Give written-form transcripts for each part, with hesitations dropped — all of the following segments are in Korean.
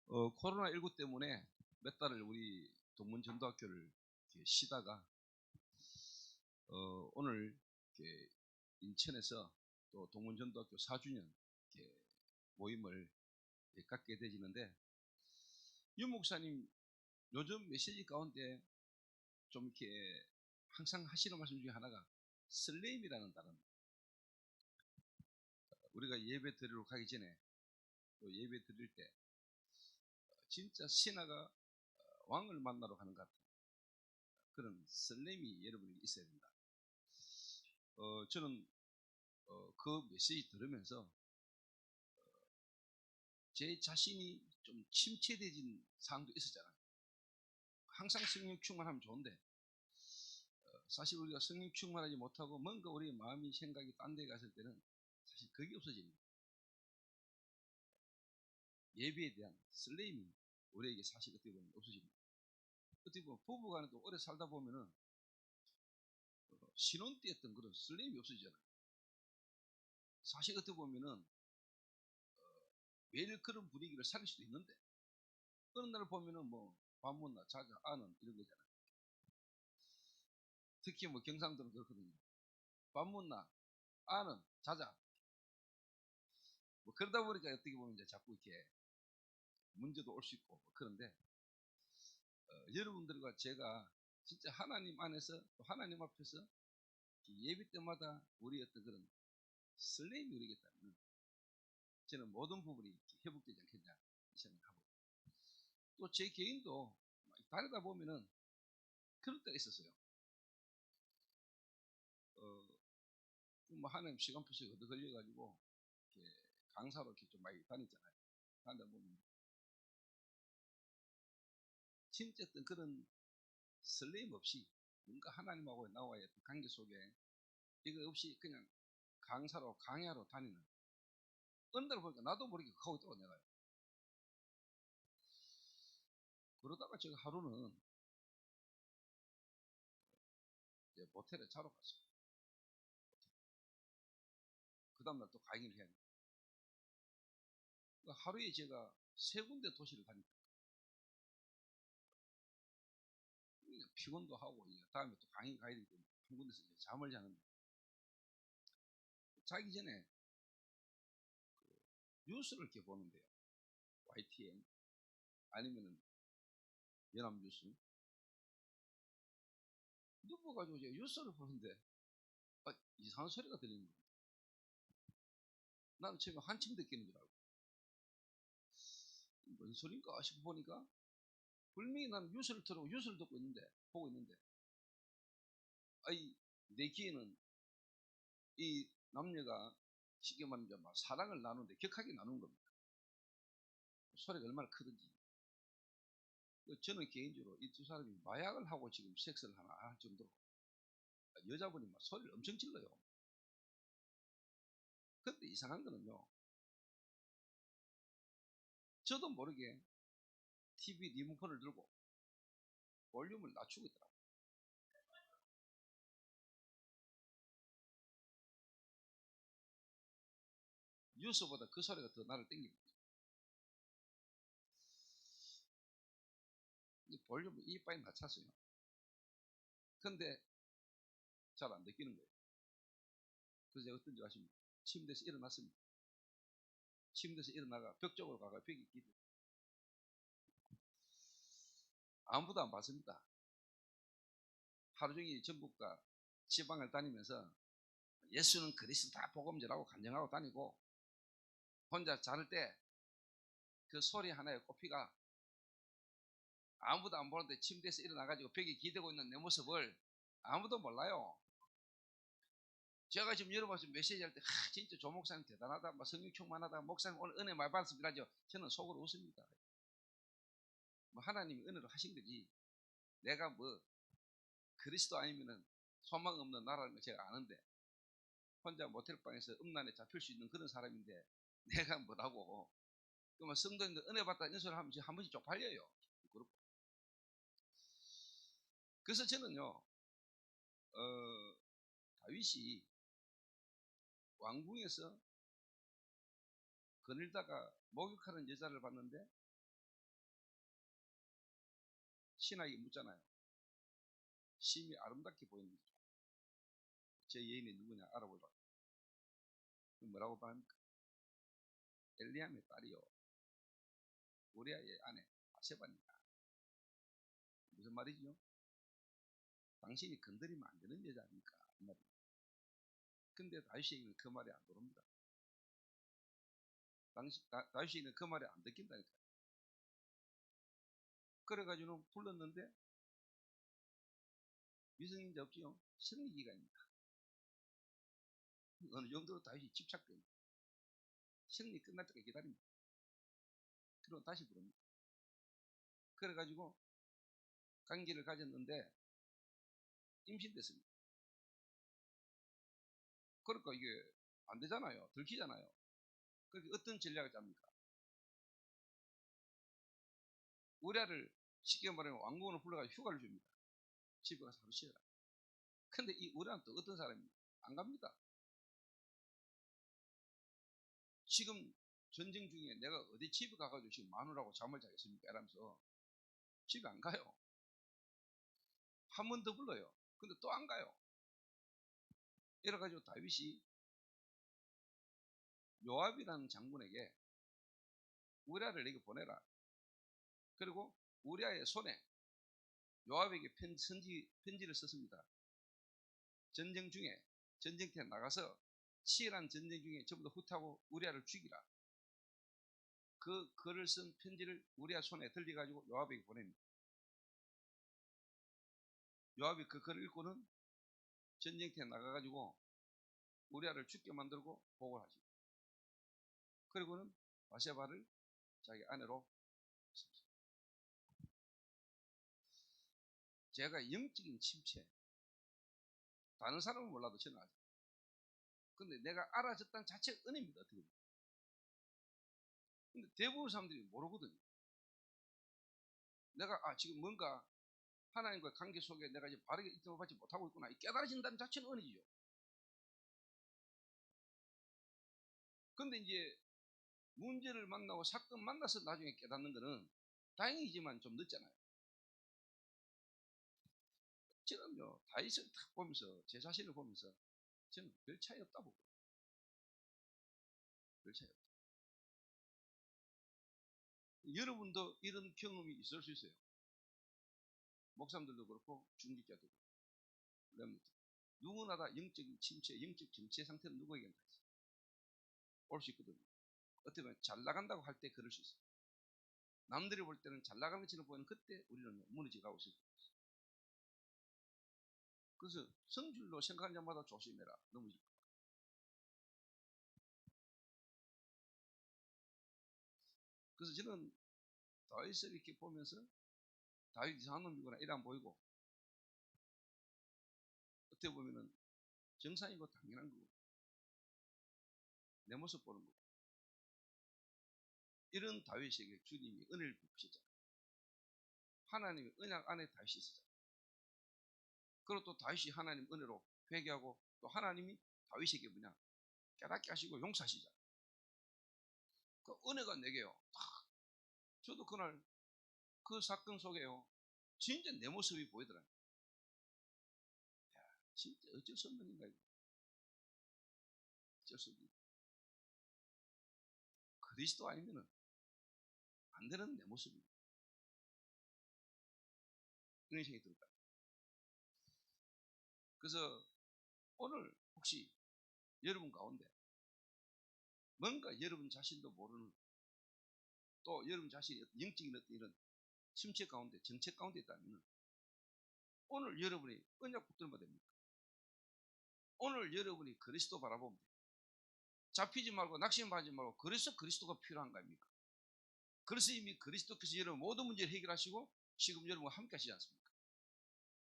코로나19 때문에 몇 달을 우리 동문전도학교를 이렇게 쉬다가 오늘 이렇게 인천에서 또 동문전도학교 4주년 이렇게 모임을 이렇게 갖게 되지는데, 유 목사님 요즘 메시지 가운데 좀 이렇게 항상 하시는 말씀 중에 하나가 설레임이라는 단어입니다. 우리가 예배 드리러 가기 전에 또 예배 드릴 때 진짜 신하가 왕을 만나러 가는 것 같은 그런 설렘이 여러분에게 있어야 된다. 저는 그 메시지 들으면서 제 자신이 좀 침체되진 상황도 있었잖아요. 항상 성령 충만하면 좋은데 사실 우리가 성령 충만하지 못하고 뭔가 우리의 마음이 생각이 딴 데 갔을 때는 사실 그게 없어집니다. 예배에 대한 설렘이 우리에게 사실 어떻게 보면 없어집니다. 어떻게 보면 부부간에도 오래 살다 보면은 신혼 때 했던 그런 설렘이 없어지잖아요. 사실 어떻게 보면은 매일 그런 분위기를 살릴 수도 있는데 어느 날 보면은 뭐 밥 못나 자자 아는 이런 거잖아요. 특히 뭐 경상도는 그렇거든요. 밥 못나 아는 자자. 뭐 그러다 보니까 어떻게 보면 이제 자꾸 이렇게 문제도 올 수 있고 뭐 그런데 여러분들과 제가 진짜 하나님 안에서 또 하나님 앞에서 예배 때마다 우리 어떤 그런 설렘이 우리겠다면 저는 모든 부분이 회복되지 않겠냐 생각하고, 또 제 개인도 다니다 보면은 그럴 때가 있었어요. 뭐 하나님 시간 표시가 얻어 걸려가지고 이렇게 강사로 이렇게 좀 많이 다녔잖아요. 다니다 보면 진짜 어떤 그런 설렘 없이 뭔가 하나님하고 나와의 어떤 관계 속에 이거 없이 그냥 강사로 강야로 다니는, 어느 날 보니까 나도 모르게 하고 있더라고 내가요. 그러다가 제가 하루는 이제 모텔에 자러 갔어요. 그 다음날 또 강의를 해야 돼요. 그러니까 하루에 제가 3군데 도시를 다녔다. 피곤도 하고 이제 다음에 또 강의 가야 되기 때문에 한 군데서 이제 잠을 자는데, 자기 전에 뉴스를 이렇게 보는데요. YTN 아니면은 연합뉴스 누워가지고 이제 뉴스를 보는데 이상한 소리가 들리는 거예요. 나는 처음에 한참 듣기는 줄 알고 뭔 소린가 싶어 보니까 분명히 나는 뉴스를 틀고 뉴스를 듣고 있는데 보고 있는데 내 귀에는 이 남녀가 쉽게 말하면 막 사랑을 나누는데 격하게 나누는 겁니다. 소리가 얼마나 크든지. 저는 개인적으로 이 두 사람이 마약을 하고 지금 섹스를 하나 할 정도로 여자분이 막 소리를 엄청 질러요. 근데 이상한 거는요, 저도 모르게 TV 리모컨을 들고 볼륨을 낮추고 있더라고요. 뉴스보다 그 소리가 더 나를 땡깁니다. 볼륨을 이빨이 낮췄어요. 근데 잘 안 느끼는 거예요. 그래서 제가 어떤 줄 아십니까? 침대에서 일어났습니다. 침대에서 일어나가 벽 쪽으로 가가 벽에 기대. 아무도 안 봤습니다. 하루 종일 전국과 지방을 다니면서 예수는 그리스도다 복음전하고 간증하고 다니고 혼자 자를 때 그 소리 하나에 꼽히가 아무도 안 보는데 침대에서 일어나가지고 벽에 기대고 있는 내 모습을 아무도 몰라요. 제가 지금 여러분 메시지 할 때 진짜 조 목사님 대단하다, 뭐 성령 충만하다, 목사님 오늘 은혜 많이 받았습니다 하죠. 저는 속으로 웃습니다. 뭐 하나님이 은혜로 하신 거지 내가 뭐 그리스도 아니면은 소망 없는 나라는 걸 제가 아는데, 혼자 모텔방에서 음란에 잡힐 수 있는 그런 사람인데 내가 뭐라고. 그러면 성도님들 은혜 받다 이런 소리 하면 한 번씩 쪽팔려요. 그래서 저는요, 다윗이 왕궁에서 거닐다가 목욕하는 여자를 봤는데 신하에게 묻잖아요. 심히 아름답게 보이는 거죠. 제 여인이 누구냐 알아보려고. 뭐라고 말합니까? 엘리암의 딸이요, 우리아의 아내 바세바니까. 무슨 말이죠? 당신이 건드리면 안 되는 여자 아닙니까? 이 말이에요. 근데 다윗에게는 그 말이 안 들어옵니다. 다윗에게는 그 말이 안 듣긴다니까요. 그래가지고는 불렀는데 위성인자 없지요? 승리기간입니다. 어느 정도로 다윗이 집착됩니다. 승리 끝날 때까지 기다립니다. 그리고 다시 부릅니다. 그래가지고 관계를 가졌는데 임신됐습니다. 그러니까 이게 안 되잖아요. 들키잖아요. 그렇게 어떤 전략을 짭니까? 우리아를 쉽게 말하면 왕궁으로 불러가지고 휴가를 줍니다. 집에 가서 하루 쉬어라. 근데 이 우리아는 또 어떤 사람입니까? 안 갑니다. 지금 전쟁 중에 내가 어디 집에 가가지고 지금 마누라하고 잠을 자겠습니까? 이러면서 집에 안 가요. 한 번 더 불러요. 근데 또 안 가요. 이래가지고 다윗이 요압이라는 장군에게 우리아를 내게 보내라. 그리고 우리아의 손에 요압에게 편지를 썼습니다. 전쟁 중에 전쟁터에 나가서 치열한 전쟁 중에 전부 다 후퇴하고 우리아를 죽이라. 그 글을 쓴 편지를 우리아 손에 들려가지고 요압에게 보냅니다. 요압이 그 글을 읽고는 전쟁터에 나가가지고 우리아를 죽게 만들고 보고를 하십니다. 그리고는 바세바를 자기 아내로 삼습니다. 제가 영적인 침체, 다른 사람은 몰라도 저는 알죠. 근데 내가 알아졌다는 자체가 은혜입니다. 어떻게 보면. 근데 대부분 사람들이 모르거든요. 내가 지금 뭔가 하나님과의 관계 속에 내가 이제 바르게 인정을 받지 못하고 있구나. 깨달아진다는 자체는 은혜죠. 근데 이제 문제를 만나고 사건 만나서 나중에 깨닫는 거는 다행이지만 좀 늦잖아요. 저는요, 다윗을 딱 보면서 제 자신을 보면서 저는 별 차이 없다 보고 별 차이 없다. 여러분도 이런 경험이 있을 수 있어요. 목사님들도 그렇고 중직자도 그렇고 누구나 다 영적인 침체, 영적 정체 상태는 누구에게나 다 있어요. 올 수 있거든요. 어떻게 보면 잘 나간다고 할 때 그럴 수 있어요. 남들이 볼 때는 잘 나가는 것처럼 보이는 그때 우리는 무너져가고 있어요. 그래서 성질로 생각하는 자마다 조심해라. 넘어질 거야. 그래서 저는 다윗을 이렇게 보면서 다윗 이상한 놈이구나 이래 안 보이고 어떻게 보면은 정상이고 당연한 거고 내 모습 보는 거고 이런 다윗에게 주님이 은혜를 베푸셨잖아요. 하나님의 언약 안에 다윗이 있었잖아요. 그리고 또 다윗이 하나님 은혜로 회개하고 또 하나님이 다윗에게 뭐냐 깨닫게 하시고 용서하시잖아요. 그 은혜가 내게요. 저도 그날 그 사건 속에요. 진짜 내 모습이 보이더라고요. 진짜 어쩔 수 없는 인가 이거. 어쩔 수 없는. 그리스도 아니면은 안 되는 내 모습입니다. 그런 생각이 듭니다. 그래서 오늘 혹시 여러분 가운데 뭔가 여러분 자신도 모르는 또 여러분 자신이 영적인 어떤 이런 침체 가운데 정책 가운데 있다면 오늘 여러분이 언약 붙들면 됩니까? 오늘 여러분이 그리스도 바라보면 돼요. 잡히지 말고 낙심하지 말고 그래서 그리스도가 필요한 거 아닙니까? 그래서 이미 그리스도께서 여러분 모든 문제를 해결하시고 지금 여러분과 함께 하시지 않습니까?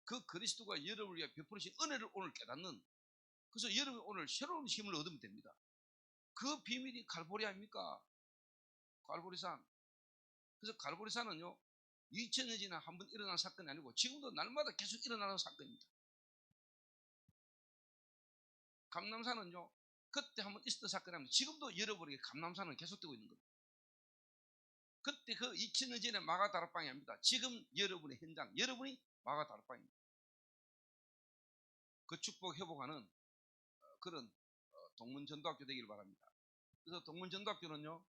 그 그리스도가 여러분을 위해 베푸신 은혜를 오늘 깨닫는 그래서 여러분이 오늘 새로운 힘을 얻으면 됩니다. 그 비밀이 갈보리 아닙니까? 갈보리산. 그래서 갈보리산은요 2000년 전에 한 번 일어난 사건이 아니고 지금도 날마다 계속 일어나는 사건입니다. 감남산은요 그때 한번 있었던 사건이 아니고 지금도 여러분에게 감남산은 계속되고 있는 겁니다. 그때 그 2000년 전에 마가다락방이 아닙니다. 지금 여러분의 현장, 여러분이 마가다락방입니다. 그 축복 회복하는 그런 동문전도학교 되기를 바랍니다. 그래서 동문전도학교는요,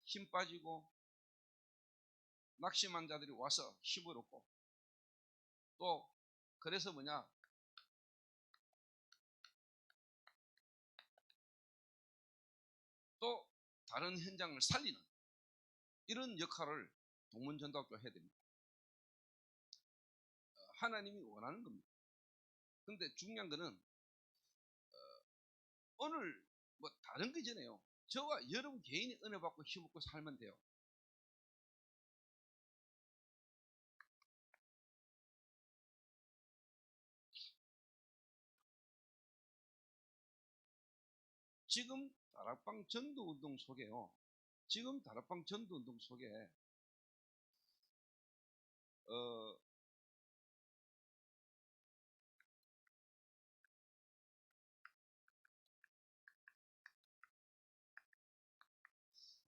힘 빠지고 낙심한 자들이 와서 힘을 얻고, 또 그래서 뭐냐, 또 다른 현장을 살리는 이런 역할을 동문전도학교가 해야 됩니다. 하나님이 원하는 겁니다. 근데 중요한 거는 오늘 뭐 다른 거 전에요. 저와 여러분 개인이 은혜 받고 힘 얻고 살면 돼요. 지금 다락방 전도 운동 속에요. 지금 다락방 전도 운동 속에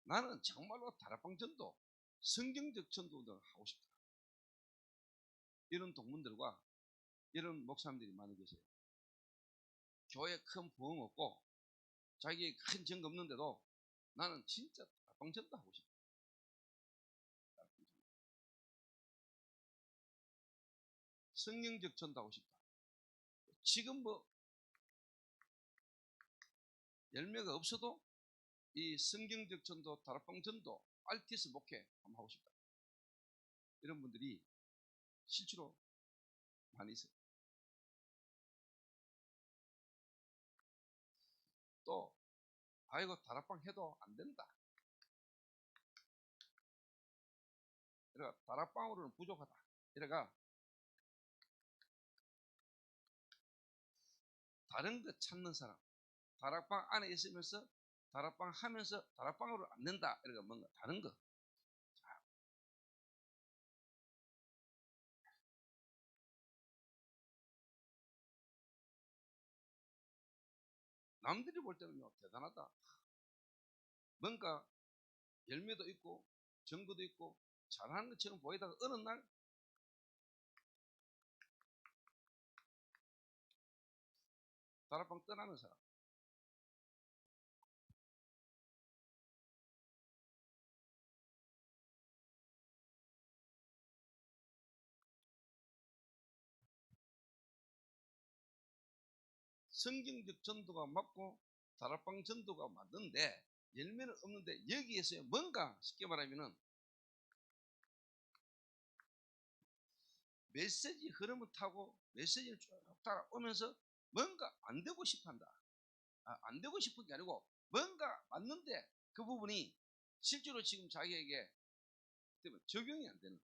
나는 정말로 다락방 전도, 성경적 전도 운동을 하고 싶다. 이런 동문들과 이런 목사님들이 많이 계세요. 교회 큰 부흥 없고 자기 큰 증거 없는데도 나는 진짜 다락방 전도 하고 싶다. 성경적 전도 하고 싶다. 지금 뭐 열매가 없어도 이 성경적 전도, 다락방 전도, RTS 목회 한번 하고 싶다. 이런 분들이 실제로 많이 있어요. 또 아이고 다락방 해도 안 된다. 이래가 다락방으로는 부족하다. 이래가 다른 거 찾는 사람, 다락방 안에 있으면서 다락방 하면서 다락방으로 안 된다. 이래가 뭔가 다른 거. 남들이 볼 때는요 대단하다. 뭔가 열매도 있고 정보도 있고 잘하는 것처럼 보이다가 어느 날 다락방 떠나는 사람. 성경적 전도가 맞고 다락방 전도가 맞는데 열매는 없는데 여기에서 뭔가 쉽게 말하면은 메시지 흐름을 타고 메시지를 쭉 따라오면서 뭔가 안 되고 싶어 한다. 안 되고 싶은 게 아니고 뭔가 맞는데 그 부분이 실제로 지금 자기에게 적용이 안 되는,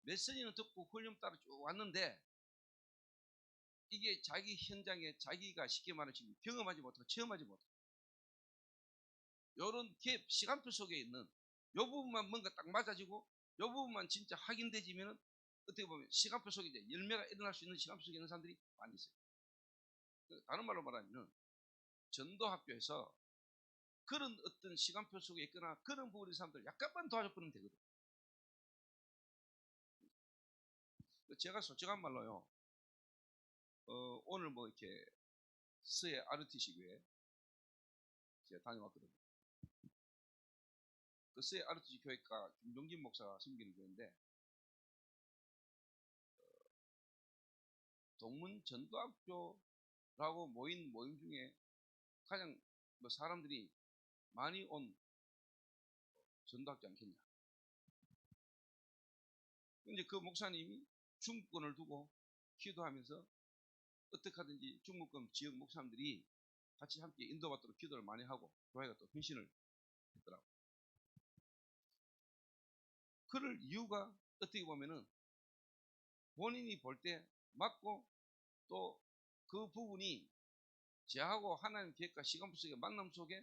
메시지는 듣고 훈련 따라 쭉 왔는데 이게 자기 현장에 자기가 쉽게 말하면 지금 경험하지 못하고 체험하지 못하고 이런 갭 시간표 속에 있는 이 부분만 뭔가 딱 맞아지고 이 부분만 진짜 확인되지면은 어떻게 보면 시간표 속에 이제 열매가 일어날 수 있는 시간표 속에 있는 사람들이 많이 있어요. 다른 말로 말하면 전도학교에서 그런 어떤 시간표 속에 있거나 그런 부분의 사람들 약간만 도와줘버리면 되거든. 제가 솔직한 말로요, 오늘 뭐 이렇게 서해 RTC 교회 제가 다녀왔거든요. 그 서해 RTC 교회가 김종진 목사가 섬기는 교회인데 동문 전도학교라고 모인 모임 중에 가장 뭐 사람들이 많이 온 전도학교 않겠냐. 근데 그 목사님이 중국권을 두고 기도하면서 어떻게 하든지 중국권 지역 목사님들이 같이 함께 인도받도록 기도를 많이 하고 교회가 또 헌신을 했더라고. 그럴 이유가 어떻게 보면은 본인이 볼 때 맞고 또 그 부분이 제하고 하나님 계획과 시간표 속의 만남 속에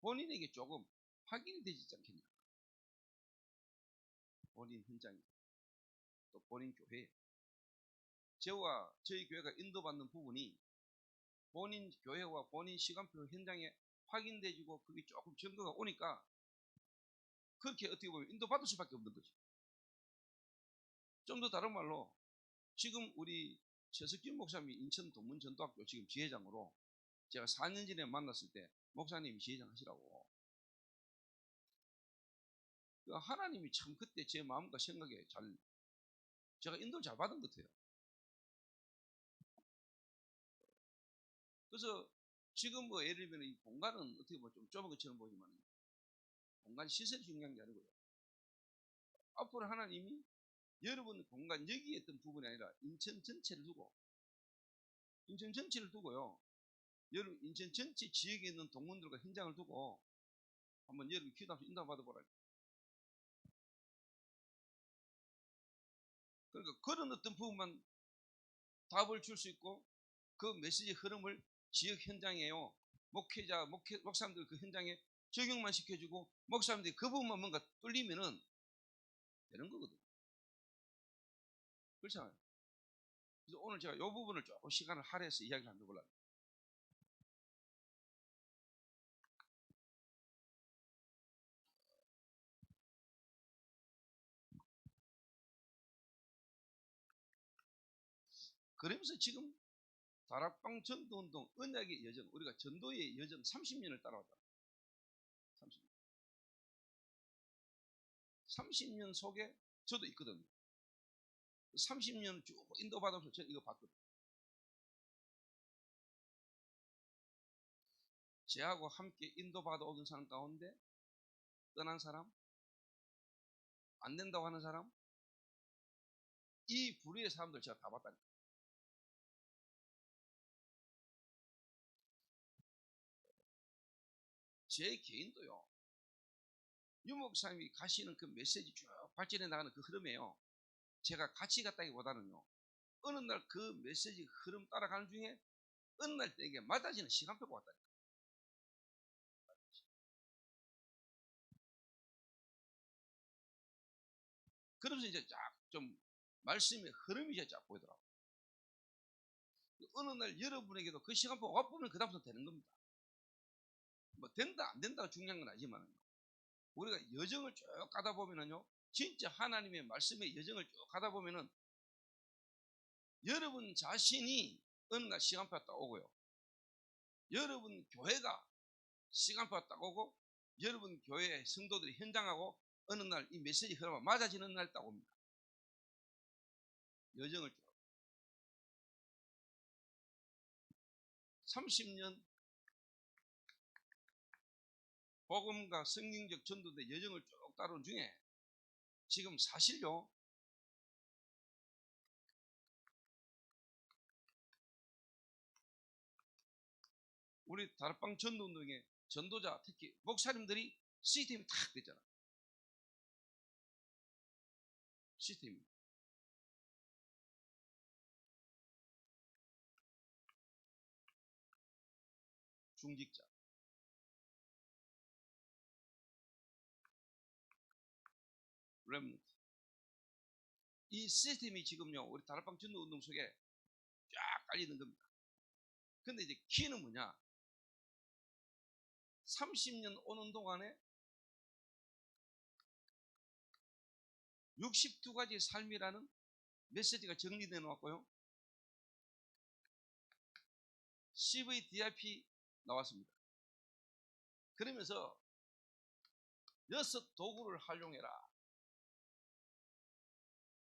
본인에게 조금 확인이 되지 않겠냐. 본인 현장에 또 본인 교회에 저와 저희 교회가 인도받는 부분이 본인 교회와 본인 시간표 현장에 확인돼지고 그게 조금 증거가 오니까 그렇게 어떻게 보면 인도받을 수밖에 없는 거죠. 좀 더 다른 말로 지금 우리 최석균 목사님이 인천 동문전도학교 지금 지회장으로 제가 4년 전에 만났을 때 목사님이 지회장 하시라고. 하나님이 참 그때 제 마음과 생각에 제가 인도를 잘 받은 것 같아요. 그래서 지금 뭐 예를 들면 이 공간은 어떻게 보면 좀 좁은 것처럼 보지만 공간 시설이 중요한 게 아니고요. 앞으로 하나님이 여러분 공간 여기에 있던 부분이 아니라 인천 전체를 두고요. 여러분 인천 전체 지역에 있는 동문들과 현장을 두고 한번 여러분 기도하면서 인도 받아보라. 그러니까 그런 어떤 부분만 답을 줄 수 있고 그 메시지 흐름을 지역 현장에요. 목사님들 그 현장에 적용만 시켜주고 목사님들이 그 부분만 뭔가 뚫리면은 되는 거거든요. 그렇잖아요. 그래서 오늘 제가 이 부분을 조금 시간을 할애해서 이야기를 한번 해보려고. 그러면서 지금 다락방 전도운동 언약의 여정, 우리가 전도의 여정 30년을 따라왔잖아요. 30년. 30년 속에 저도 있거든요. 30년 쭉 인도받아서 저는 이거 봤거든요. 제하고 함께 인도받아 오던 사람 가운데 떠난 사람, 안 된다고 하는 사람, 이 부류의 사람들 제가 다 봤다니까. 제 개인도요. 유 목사님이 가시는 그 메시지 쭉 발전해 나가는 그 흐름에요. 제가 같이 갔다기보다는요. 어느 날 그 메시지 흐름 따라가는 중에 어느 날 내게 맞아지는 시간표가 왔다니까. 그러면서 이제 쫙 좀 말씀의 흐름이 이제 쫙 보이더라고요. 어느 날 여러분에게도 그 시간표가 와보면 그다음부터 되는 겁니다. 뭐 된다 안 된다가 중요한 건 아니지만요. 우리가 여정을 쭉 가다 보면은요. 진짜 하나님의 말씀의 여정을 쭉 가다 보면은 여러분 자신이 어느 날 시간표가 딱 오고요. 여러분 교회가 시간표가 딱 오고 여러분 교회 성도들이 현장하고 어느 날 이 메시지 흐름과 맞아지는 날 딱 옵니다. 여정을 쭉 30년 복음과 성경적 전도의 여정을 쭉 따르는 중에 지금 사실요. 우리 다락방 전도운동의 전도자 특히 목사님들이 시스템이 탁 됐잖아. 시스템이. 중직자. 렘넌트. 이 시스템이 지금요. 우리 다락방 전도운동 속에 쫙 깔리는 겁니다. 근데 이제 키는 뭐냐? 30년 오는 동안에 62가지 삶이라는 메시지가 정리되어 놓았고요. CVDIP 나왔습니다. 그러면서 6도구를 활용해라.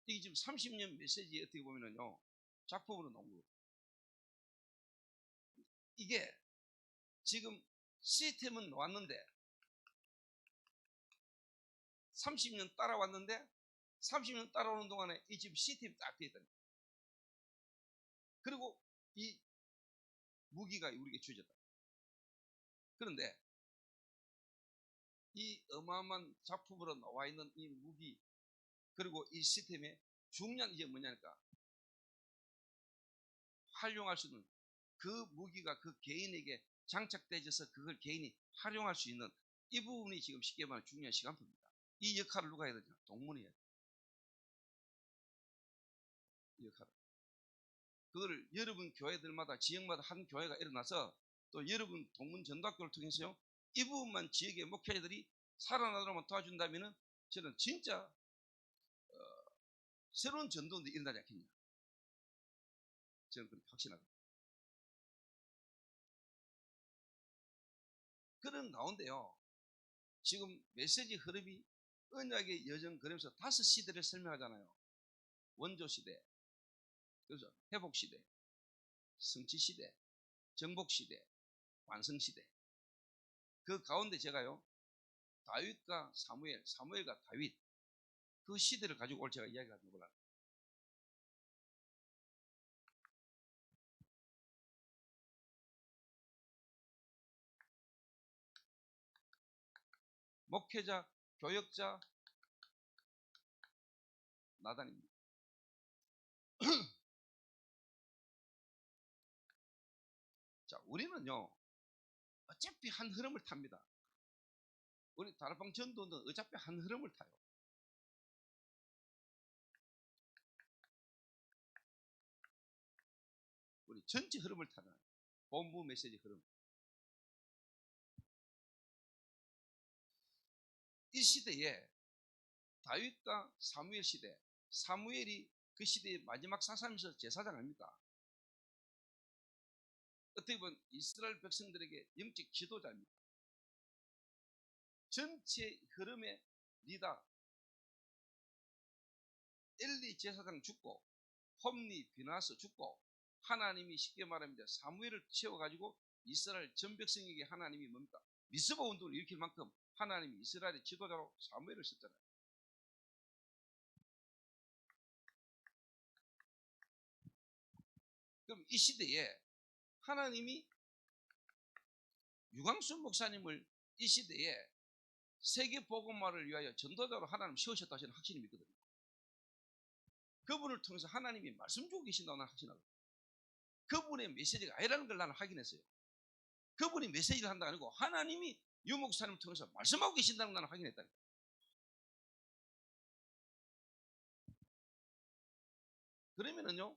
이게 지금 30년 메시지 어떻게 보면은요. 작품으로 나온 거예요. 이게 지금 시스템은 왔는데 30년 따라왔는데 30년 따라오는 동안에 이 지금 시스템이 딱 되어 있다. 그리고 이 무기가 우리에게 주어졌다. 그런데 이 어마어마한 작품으로 나와 있는 이 무기 그리고 이 시스템의 중요한 이제 뭐냐니까 활용할 수 있는 그 무기가 그 개인에게 장착되어서 그걸 개인이 활용할 수 있는 이 부분이 지금 쉽게 말하면 중요한 시간표입니다. 이 역할을 누가 해야 되냐? 동문이 해야 돼요. 이 역할을. 그거를 여러분 교회들마다 지역마다 한 교회가 일어나서 또 여러분 동문 전도학교를 통해서요 이 부분만 지역의 목회자들이 살아나도록 도와준다면은 저는 진짜 새로운 전도도 일어나지 않겠냐 저는 그렇게 확신합니다. 그런 가운데요 지금 메시지 흐름이 언약의 여정 그러면서 5시대를 설명하잖아요. 원조시대, 그래서 회복시대, 성취시대, 정복시대, 완성시대. 그 가운데 제가요 다윗과 사무엘, 사무엘과 다윗 그 시대를 가지고 오늘 제가 이야기하는 거라. 목회자, 교역자, 나단입니다. 자, 우리는요 어차피 한 흐름을 탑니다. 우리 다락방 전도는 어차피 한 흐름을 타요. 우리 전체 흐름을 타는 본부 메시지 흐름. 이 시대에 다윗과 사무엘 시대, 사무엘이 그 시대의 마지막 사사면서 제사장 아닙니까? 어떻게 보면 이스라엘 백성들에게 영적 지도자입니다. 전체 흐름의 리더. 엘리 제사장 죽고 홈리 비나스 죽고 하나님이 쉽게 말합니다. 사무엘을 채워가지고 이스라엘 전 백성에게 하나님이 뭡니까? 미스바 운동을 일으킬 만큼 하나님이 이스라엘의 지도자로 사무엘을 썼잖아요. 그럼 이 시대에 하나님이 유광수 목사님을 이 시대에 세계 복음화를 위하여 전도자로 하나님 세우셨다 저는 확신이 믿거든요. 그분을 통해서 하나님이 말씀 주고 계신다고 나는 확신하거든요. 그분의 메시지가 아니라는 걸 나는 확인했어요. 그분이 메시지를 한다가 아니고 하나님이 유 목사님을 통해서 말씀하고 계신다는 걸 나는 확인했다니까. 그러면은요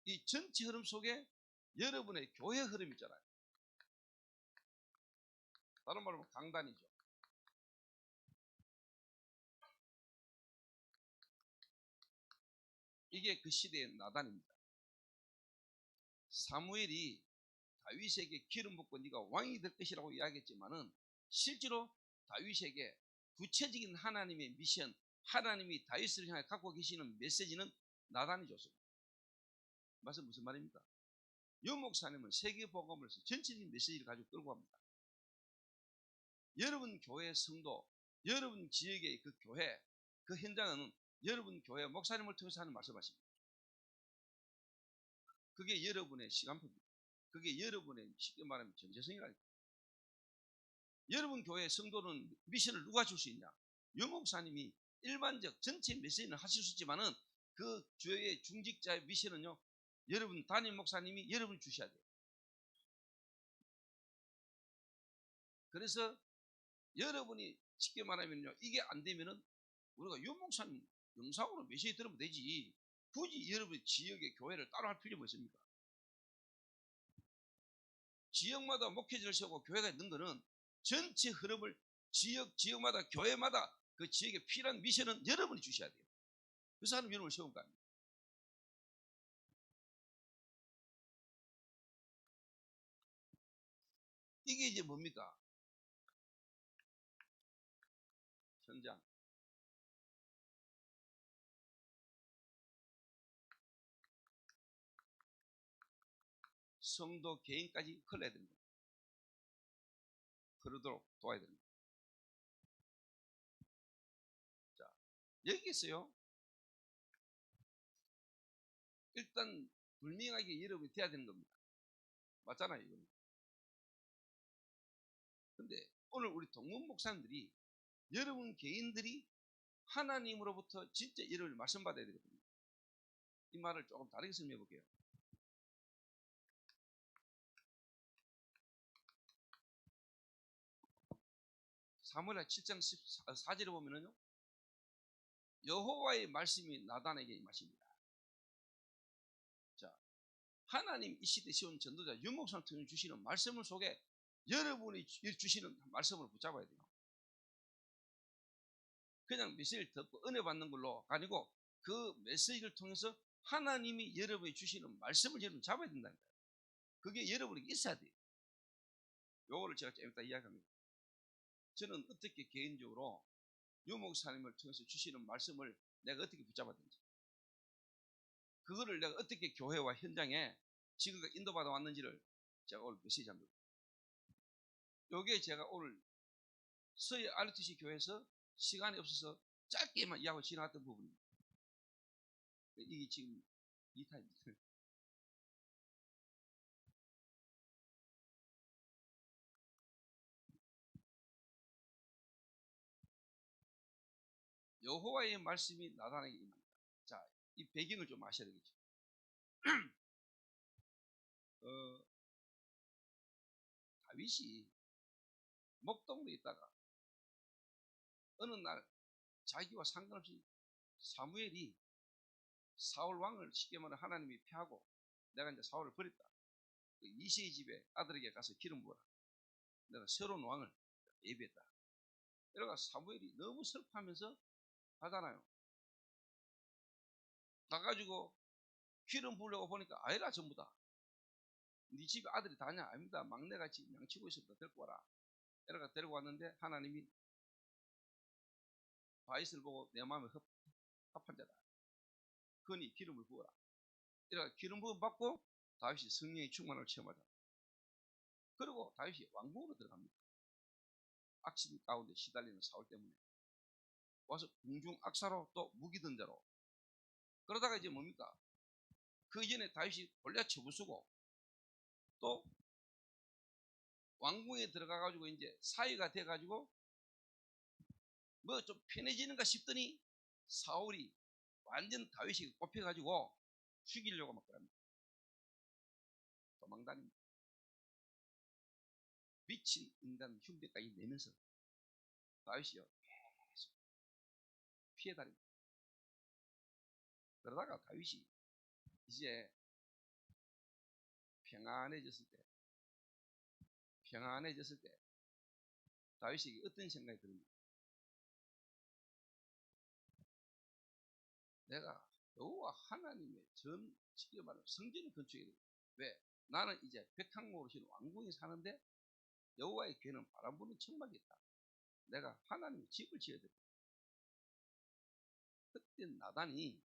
이 전체 흐름 속에 여러분의 교회 흐름 있잖아요. 다른 말로 강단이죠. 이게 그 시대의 나단입니다. 사무엘이 다윗에게 기름 붓고 네가 왕이 될 것이라고 이야기했지만은 실제로 다윗에게 구체적인 하나님의 미션, 하나님이 다윗을 향해 갖고 계시는 메시지는 나단이 줬습니다. 말씀 무슨 말입니까? 유 목사님은 세계 복음을 전체적인 메시지를 가지고 끌고 갑니다. 여러분 교회 성도, 여러분 지역의 그 교회, 그 현장은 여러분 교회 목사님을 통해서 하는 말씀하십니다. 그게 여러분의 시간표입니다. 그게 여러분의 쉽게 말하면 전재성이라니까. 여러분 교회 성도는 미션을 누가 줄 수 있냐? 유 목사님이 일반적 전체 메시지는 하실 수 있지만은 그 교회의 중직자의 미션은요, 여러분 담임 목사님이 여러분 주셔야 돼요. 그래서 여러분이 쉽게 말하면요, 이게 안 되면은 우리가 유 목사님 영상으로 메시지 들으면 되지. 굳이 여러분 지역의 교회를 따로 할 필요가 있습니까? 지역마다 목회자를 세우고 교회가 있는 거는 전체 흐름을 지역마다 교회마다 그 지역에 필요한 미션은 여러분이 주셔야 돼요. 그래서 하나님 여러분을 세운 거 아닙니까? 이게 이제 뭡니까? 현장. 성도 개인까지 흘러야 됩니다. 흐르도록 도와야 됩니다. 자, 여기에서요. 일단 분명하게 여러분이 돼야 되는 겁니다. 맞잖아요, 이거는. 근데 오늘 우리 동문 목사님들이 여러분 개인들이 하나님으로부터 진짜 여러분을 말씀 받아야 되거든요. 이 말을 조금 다르게 설명해 볼게요. 사무엘하 7장 14절에 보면은요, 여호와의 말씀이 나단에게 임하십니다. 하나님 이 시대에 세운 전도자 유목사를 통해 주시는 말씀을 속에 여러분이 주시는 말씀을 붙잡아야 돼요. 그냥 메시지를 듣고 은혜 받는 걸로 아니고 그 메시지를 통해서 하나님이 여러분이 주시는 말씀을 여러분 잡아야 된다는 거예요. 그게 여러분에게 있어야 돼요. 요거를 제가 좀 이따 이야기합니다. 저는 어떻게 개인적으로 유목사님을 통해서 주시는 말씀을 내가 어떻게 붙잡았는지, 그거를 내가 어떻게 교회와 현장에 지금까지 인도받아 왔는지를 제가 오늘 메시지 합니다. 요게 제가 오늘 서해 RTC 교회에서 시간이 없어서 짧게만 이야기하고 지나갔던 부분입니다. 이게 지금 2타입니다. 여호와의 말씀이 나타나게 임합니다. 자, 이 배경을 좀 아셔야 되겠죠. 다윗이 목동으로 있다가 어느 날 자기와 상관없이 사무엘이 사울 왕을 쉽게 말하면 하나님이 폐하고 내가 이제 사울을 버렸다. 이새의 집에 아들에게 가서 기름 부어라. 내가 새로운 왕을 예비했다. 이러가 사무엘이 너무 슬퍼하면서 하잖아요. 가가지고 기름 부으려고 보니까 아이라 전부 다. 네 집에 아들이 다냐? 아닙니다. 막내가 지금 양치고 있습니다. 데리고 와라. 이러가 데리고 왔는데 하나님이 다윗을 보고 내 마음에 합한 자다. 그니 기름을 부어라. 이러가 기름 부음 받고 다윗이 성령의 충만을 체험하자. 그리고 다윗이 왕궁으로 들어갑니다. 악신 가운데 시달리는 사울 때문에 와서 궁중 악사로 또 무기 든 자로. 그러다가 이제 뭡니까? 그 이전에 다윗이 골리앗 쳐부수고 또 왕궁에 들어가가지고 이제 사위가 돼가지고 뭐 좀 편해지는가 싶더니 사울이 완전 다윗이 꼽혀가지고 죽이려고 막 그럽니다. 도망다닙니다. 미친 인간 흉내까지 내면서 다윗이요 계속 피해 다닙니다. 그러다가 다윗이 이제 평안해졌을 때 다윗에게 어떤 생각이 듭니까? 내가 여호와 하나님의 쉽게 말하면 성전을 건축해야 돼. 왜? 나는 이제 백항목으로 신 왕궁에 사는데 여호와의 괴는 바람 부는 천막이 있다. 내가 하나님의 집을 지어야 돼. 그때 나단이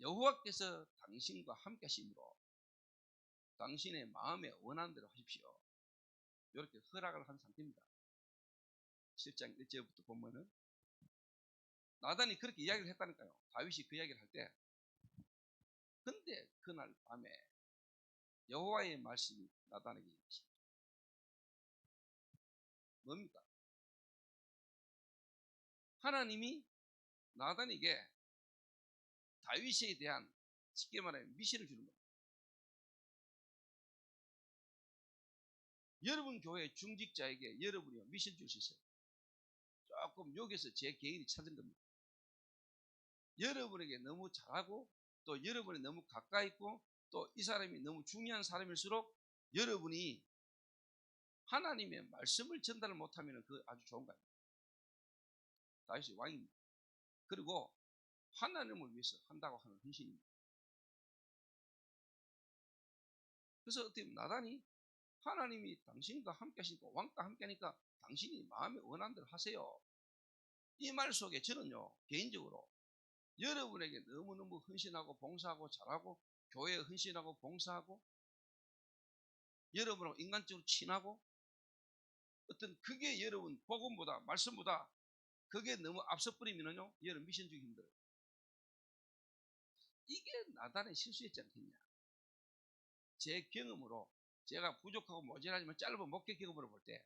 여호와께서 당신과 함께 하심으로 당신의 마음에 원하는 대로 하십시오. 이렇게 허락을 한 상태입니다. 7장 1절부터 보면은 나단이 그렇게 이야기를 했다니까요. 다윗이 그 이야기를 할 때. 근데 그날 밤에 여호와의 말씀이 나단에게 임하십니다. 뭡니까? 하나님이 나단에게 다윗에 대한 쉽게 말하면 미션을 주는 겁니다. 여러분 교회 중직자에게 여러분이 미션 줄 수 있어요. 조금 여기서 제 개인이 찾은 겁니다. 여러분에게 너무 잘하고 또 여러분이 너무 가까이 있고 또 이 사람이 너무 중요한 사람일수록 여러분이 하나님의 말씀을 전달을 못하면 그 아주 좋은 거예요. 다윗이 왕입니다. 그리고 하나님을 위해서 한다고 하는 헌신입니다. 그래서 어떻게 보면 나단이 하나님이 당신과 함께 하시니까 왕과 함께 하니까 당신이 마음에 원하는 대로 하세요. 이 말 속에 저는요 개인적으로 여러분에게 너무너무 헌신하고 봉사하고 잘하고 교회에 헌신하고 봉사하고 여러분하고 인간적으로 친하고 어떤 그게 여러분 복음보다 말씀보다 그게 너무 앞서버리면요 여러분 미션 주기 힘들어요. 이게 나단의 실수였지 않겠냐. 제 경험으로 제가 부족하고 모자라지만 짧은 목회 경험으로 볼 때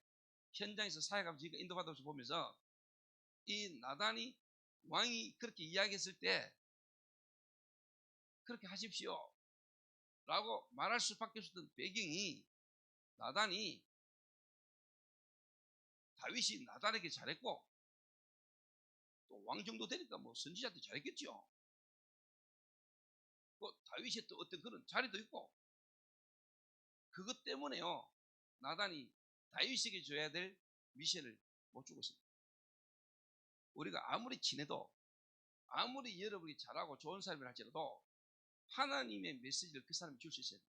현장에서 사역하면서 인도받아서 보면서 이 나단이 왕이 그렇게 이야기했을 때 그렇게 하십시오 라고 말할 수밖에 없었던 배경이 나단이 다윗이 나단에게 잘했고 또 왕 정도 되니까 뭐 선지자한테 잘했겠죠. 다윗의 또 어떤 그런 자리도 있고, 그것 때문에요, 나단이 다윗에게 줘야 될 미션을 못 주고 있습니다. 우리가 아무리 친해도, 아무리 여러분이 잘하고 좋은 사람을 할지라도 하나님의 메시지를 그 사람이 줄 수 있어야 돼요.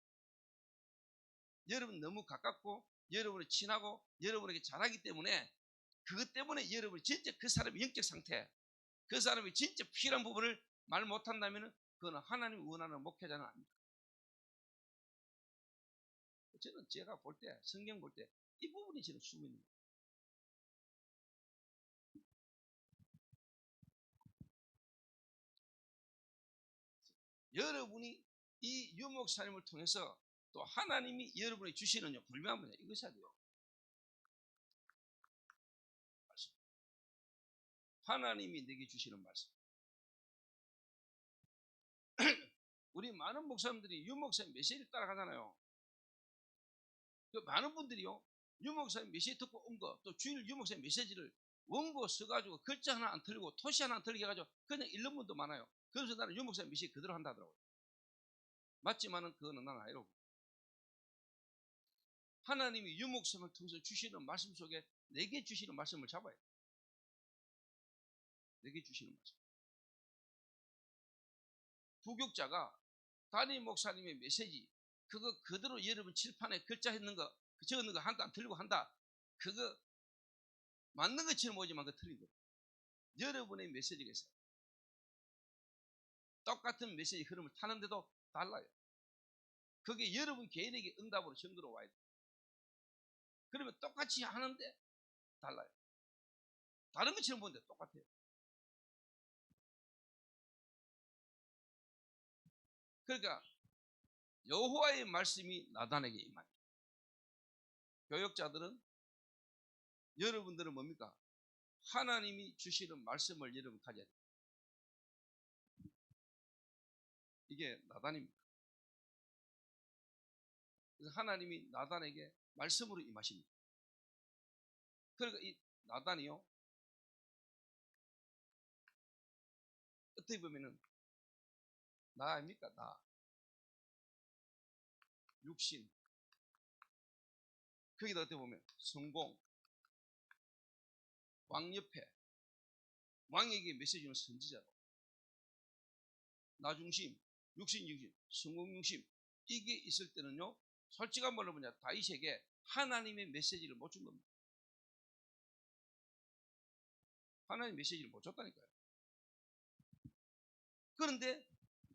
여러분 너무 가깝고 여러분이 친하고 여러분에게 잘하기 때문에, 그것 때문에 여러분이 진짜 그 사람의 영적 상태, 그 사람이 진짜 필요한 부분을 말 못한다면 그거는 하나님이 원하는 목회자는 아닙니다. 저는 제가 볼 때, 성경 볼 때 이 부분이 저는 숨어 있는 거예요. 여러분이 이 유목사님을 통해서 또 하나님이 여러분이 주시는 분명한 분야, 이것이 아니에요. 말씀. 하나님이 내게 주시는 말씀. 우리 많은 목사님들이 유목사님 메시지를 따라가잖아요. 그 많은 분들이요, 유목사님 메시지 듣고 온 거, 또 주일 유목사님 메시지를 원고 써가지고 글자 하나 안 틀리고 토시 하나 안 틀리게 해가지고 그냥 읽는 분도 많아요. 그래서 나는 유목사님 메시지 그대로 한다 하더라고요. 맞지만은 그거는 나는 아니라고. 하나님이 유목사님을 통해서 주시는 말씀 속에 내게 주시는 말씀을 잡아야 돼. 내게 주시는 말씀. 부교육자가 담임 목사님의 메시지 그거 그대로 여러분 칠판에 글자 했는 거, 적었는 거 한다 안 틀리고 한다, 그거 맞는 것처럼 보지만 그 틀린 거. 여러분의 메시지가 있어요. 똑같은 메시지 흐름을 타는데도 달라요. 그게 여러분 개인에게 응답으로 정도로 와야 돼요. 그러면 똑같이 하는데 달라요. 다른 것처럼 보는데 똑같아요. 그러니까 여호와의 말씀이 나단에게 임합니다. 교역자들은, 여러분들은 뭡니까? 하나님이 주시는 말씀을 여러분 가져야 돼요. 이게 나단입니다. 그래서 하나님이 나단에게 말씀으로 임하십니다. 그러니까 이 나단이요, 어떻게 보면은 나 아닙니까? 나. 육신. 거기다 어떻게 보면 성공. 왕 옆에. 왕에게 메시지는 선지자로. 나 중심, 육신 중심, 성공 중심. 이게 있을 때는요, 솔직한 말로 뭐냐, 다윗에게 하나님의 메시지를 못 준 겁니다. 하나님의 메시지를 못 줬다니까요. 그런데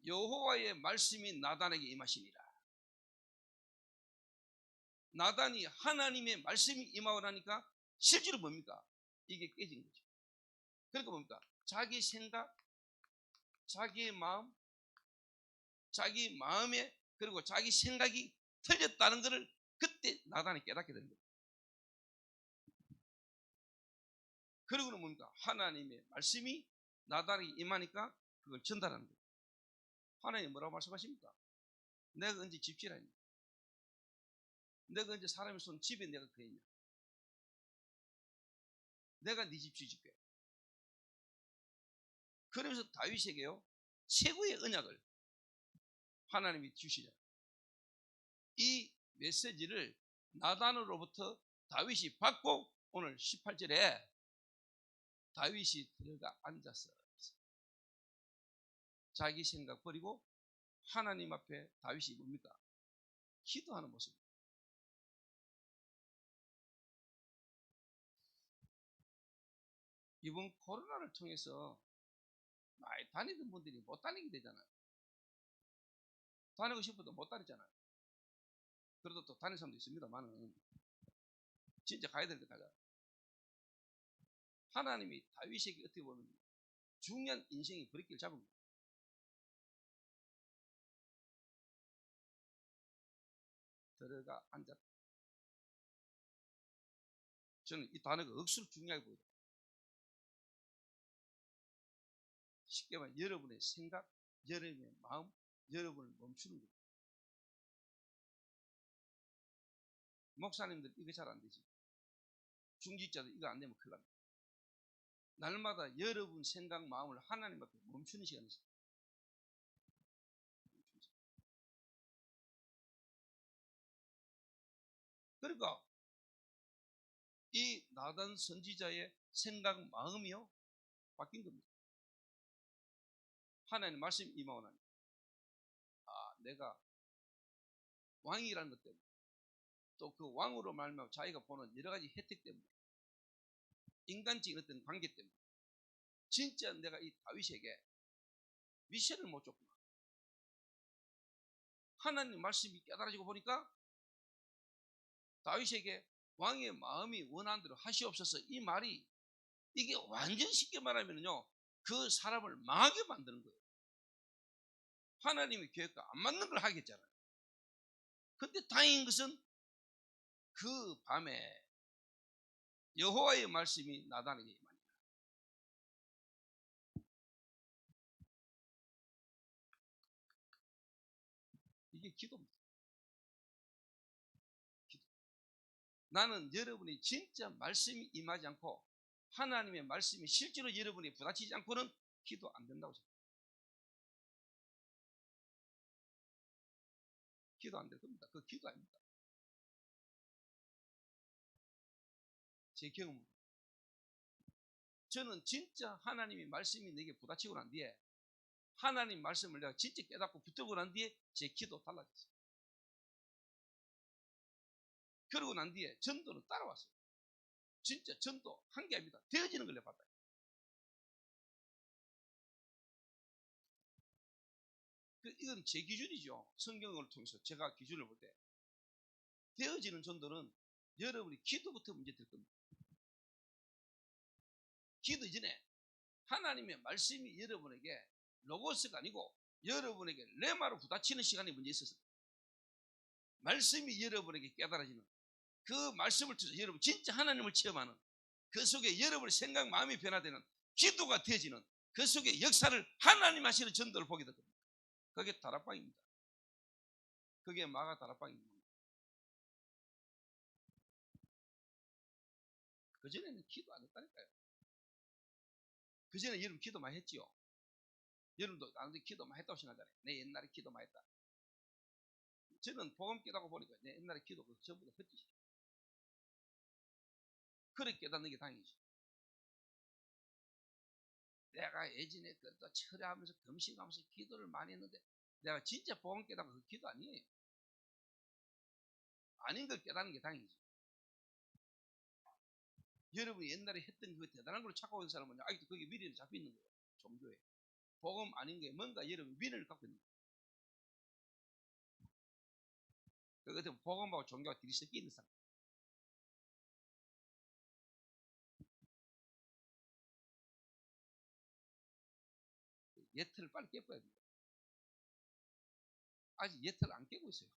여호와의 말씀이 나단에게 임하시니라. 나단이 하나님의 말씀이 임하고 나니까 실제로 뭡니까? 이게 깨진 거죠. 그러니까 뭡니까? 자기 생각, 자기의 마음, 자기 마음에, 그리고 자기 생각이 틀렸다는 것을 그때 나단이 깨닫게 되는 거예요. 그리고는 뭡니까? 하나님의 말씀이 나단에게 임하니까 그걸 전달하는 거예요. 하나님 뭐라고 말씀하십니까? 내가 언제 집지라니? 내가 언제 사람의 손 집에 내가 그랬냐? 내가 네 집 지어줄게. 그러면서 다윗에게요, 최고의 언약을 하나님이 주시잖아요. 이 메시지를 나단으로부터 다윗이 받고 오늘 18절에 다윗이 들어가 앉아서 자기 생각 버리고 하나님 앞에 다윗이 뭡니까? 기도하는 모습. 이번 코로나를 통해서 많이 다니던 분들이 못 다니게 되잖아요. 다니고 싶어도 못 다니잖아요. 그래도 또 다니는 사람도 있습니다만은 진짜 가야 될 때 가자. 하나님이 다윗에게 어떻게 보면 중요한 인생의 브레이크를 잡은 거예요. 들어가 앉았다. 저는 이 단어가 억수로 중요하게 보여요. 쉽게 말해 여러분의 생각, 여러분의 마음, 여러분을 멈추는 거예요. 목사님들 이거 잘 안 되지. 중직자들 이거 안 되면 큰일 납니다. 날마다 여러분 생각, 마음을 하나님 앞에 멈추는 시간이 있어요. 그러니까 이 나단 선지자의 생각 마음이요 바뀐 겁니다. 하나님 말씀 임하고 나니 내가 왕이라는 것 때문에 또 그 왕으로 말미암아 자기가 보는 여러 가지 혜택 때문에 인간적인 어떤 관계 때문에 진짜 내가 이 다윗에게 미션을 못 줬구나. 하나님 말씀이 깨달아지고 보니까 다윗에게 왕의 마음이 원하는 대로 하시옵소서 이 말이 이게 완전 쉽게 말하면요 그 사람을 망하게 만드는 거예요. 하나님의 계획과 안 맞는 걸 하겠잖아요. 근데 다행인 것은 그 밤에 여호와의 말씀이 나단에게 임하니라. 이게 기도입니다. 기도. 나는 여러분이 진짜 말씀이 임하지 않고 하나님의 말씀이 실제로 여러분이 부닥치지 않고는 기도 안 된다고 생각합니다. 기도 안 될 겁니다. 그 기도 아닙니다. 제 경험은 저는 진짜 하나님의 말씀이 내게 부닥치고 난 뒤에 하나님 말씀을 내가 진짜 깨닫고 붙들고 난 뒤에 제 기도 달라졌어요. 그러고 난 뒤에 전도는 따라왔어요. 진짜 전도 한 게 아닙니다. 되어지는 걸 내가 봤다. 이건 제 기준이죠. 성경을 통해서 제가 기준을 볼 때 되어지는 전도는 여러분이 기도부터 문제 될 겁니다. 기도 이전에 하나님의 말씀이 여러분에게 로고스가 아니고 여러분에게 레마로 부딪히는 시간이 먼저 있었어요. 말씀이 여러분에게 깨달아지는 그 말씀을 통해서 여러분 진짜 하나님을 체험하는 그 속에 여러분의 생각 마음이 변화되는 기도가 되어지는 그 속에 역사를 하나님 하시는 전도를 보게 될 겁니다. 그게 다락방입니다. 그게 마가 다락방입니다. 그전에는 기도 안 했다니까요. 그전에 여러분 기도 많이 했지요. 여러분도 나한테 기도 많이 했다고 생각하잖아요. 내 옛날에 기도 많이 했다. 저는 복음 깨닫고 보니까 내 옛날에 기도 전부 다 헛짓이에요. 그렇게 깨닫는 게 다행이죠. 내가 예전에 또 철회하면서 금식하면서 기도를 많이 했는데 내가 진짜 복음 깨닫고 그 기도 아니에요. 아닌 걸 깨닫는 게 다행이죠. 여러분이 옛날에 했던 그 대단한 걸 찾고 있는 사람은 아직도 거기 미련이 잡혀 있는 거예요. 종교에. 복음 아닌 게 뭔가 여러분 미련을 갖고 있는 거예요. 그것은 복음하고 종교가 둘이 섞여 있는 사람. 예틀을 빨리 깨버려야 돼요. 아직 예틀을 안 깨고 있어요.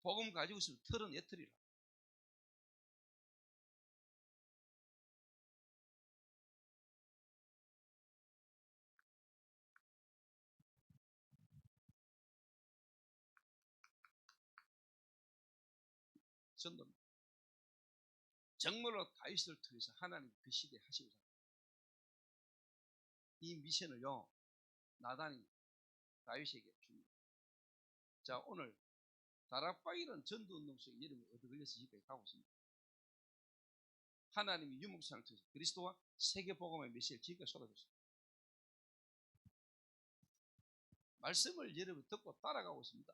복음 가지고 있으면 틀은 예틀이라. 전도입니다. 정말로 다윗을 통해서 하나님 그 시대에 하시고자 이 미션을요 나단이 다윗에게 줍니다. 자 오늘 다락방이라는 전도운동 속에 여러분이 얻어 걸려서 지금까지 가고 있습니다. 하나님이 유목상을 통해서 그리스도와 세계복음의 메시지를 지금까지 쏟아졌습니다. 말씀을 여러분 듣고 따라가고 있습니다.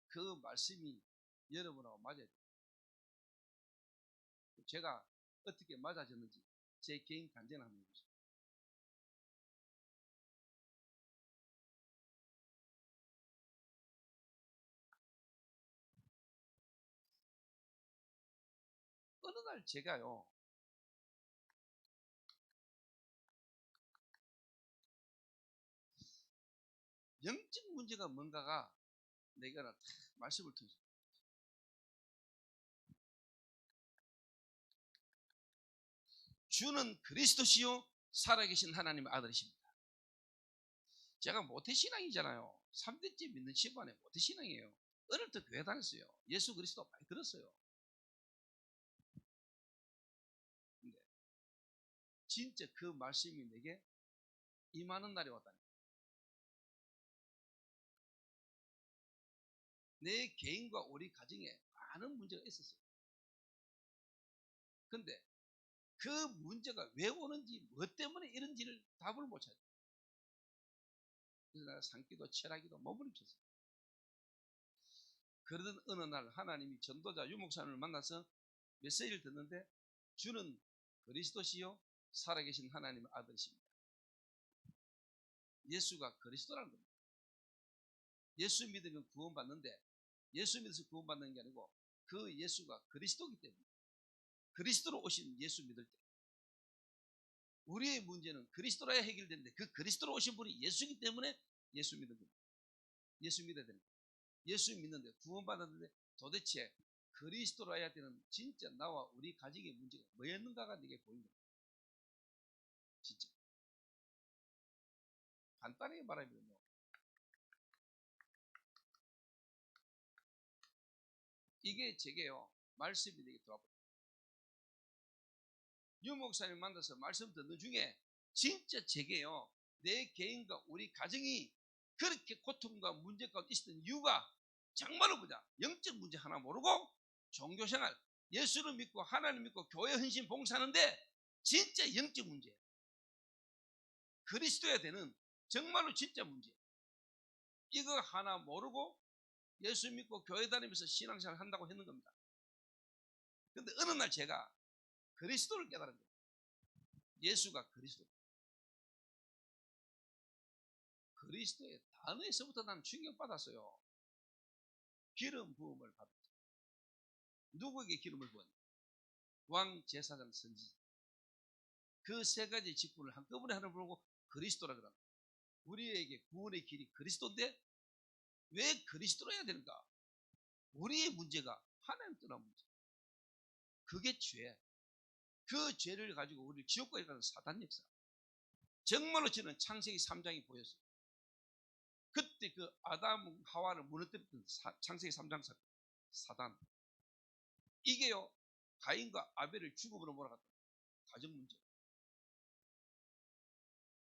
그 말씀이 여러분하고 맞아야 돼요. 제가 어떻게 맞아졌는지 제 개인 간증을 한번 해보세요. 어느 날 제가요 영적 문제가 뭔가가 내가 말씀을 통해서 주는 그리스도시요 살아계신 하나님의 아들이십니다. 제가 모태신앙이잖아요. 3대째 믿는 집안에 모태신앙이에요. 어릴 때 교회 다녔어요. 예수 그리스도 많이 들었어요. 근데 진짜 그 말씀이 내게 임하는 날이 왔다니. 내 개인과 우리 가정에 많은 문제가 있었어요. 근데 그 문제가 왜 오는지, 뭐 때문에 이런지를 답을 못 찾아요. 그래서 내가 산기도 철학기도 몸부림쳤어요. 그러던 어느 날 하나님이 전도자 유목사님을 만나서 메시지를 듣는데, 주는 그리스도시요 살아계신 하나님의 아들이십니다. 예수가 그리스도라는 겁니다. 예수 믿으면 구원받는데, 예수 믿어서 구원받는 게 아니고 그 예수가 그리스도이기 때문에, 그리스도로 오신 예수 믿을 때 우리의 문제는 그리스도로야 해결되는데, 그 그리스도로 오신 분이 예수이기 때문에 예수 믿는 겁니다. 예수 믿어야 되는 거예요. 예수 믿는데 구원받았는데, 도대체 그리스도로 해야 되는 진짜 나와 우리 가정의 문제가 뭐였는가가 내게 보인 겁니다. 진짜 간단하게 말하면요, 이게 제게요 말씀이 되게 들어와버려요. 유 목사님 만나서 말씀 듣는 중에 진짜 제게요, 내 개인과 우리 가정이 그렇게 고통과 문제 가운데 있었던 이유가 정말로 뭐냐, 영적 문제 하나 모르고 종교생활, 예수를 믿고 하나님 믿고 교회 헌신 봉사하는데 진짜 영적 문제, 그리스도야 되는 정말로 진짜 문제, 이거 하나 모르고 예수 믿고 교회 다니면서 신앙생활 한다고 했는 겁니다. 근데 어느 날 제가 그리스도를 깨달은 거예요. 예수가 그리스도. 그리스도의 단어에서부터 나는 충격받았어요. 기름 부음을 받았죠. 누구에게 기름을 부었냐? 왕, 제사장, 선지자. 그 세 가지 직분을 한꺼번에 하나 부르고 그리스도라 그럽니다. 우리에게 구원의 길이 그리스도인데 왜 그리스도로 해야 되는가? 우리의 문제가 하나님 떠난 문제. 그게 죄. 그 죄를 가지고 우리를 지옥까지 가는 사단 역사. 정말로 저는 창세기 3장이 보였어요. 그때 그 아담 하와를 무너뜨렸던 창세기 3장 사건, 사단. 이게요, 가인과 아벨을 죽음으로 몰아갔다. 가정 문제.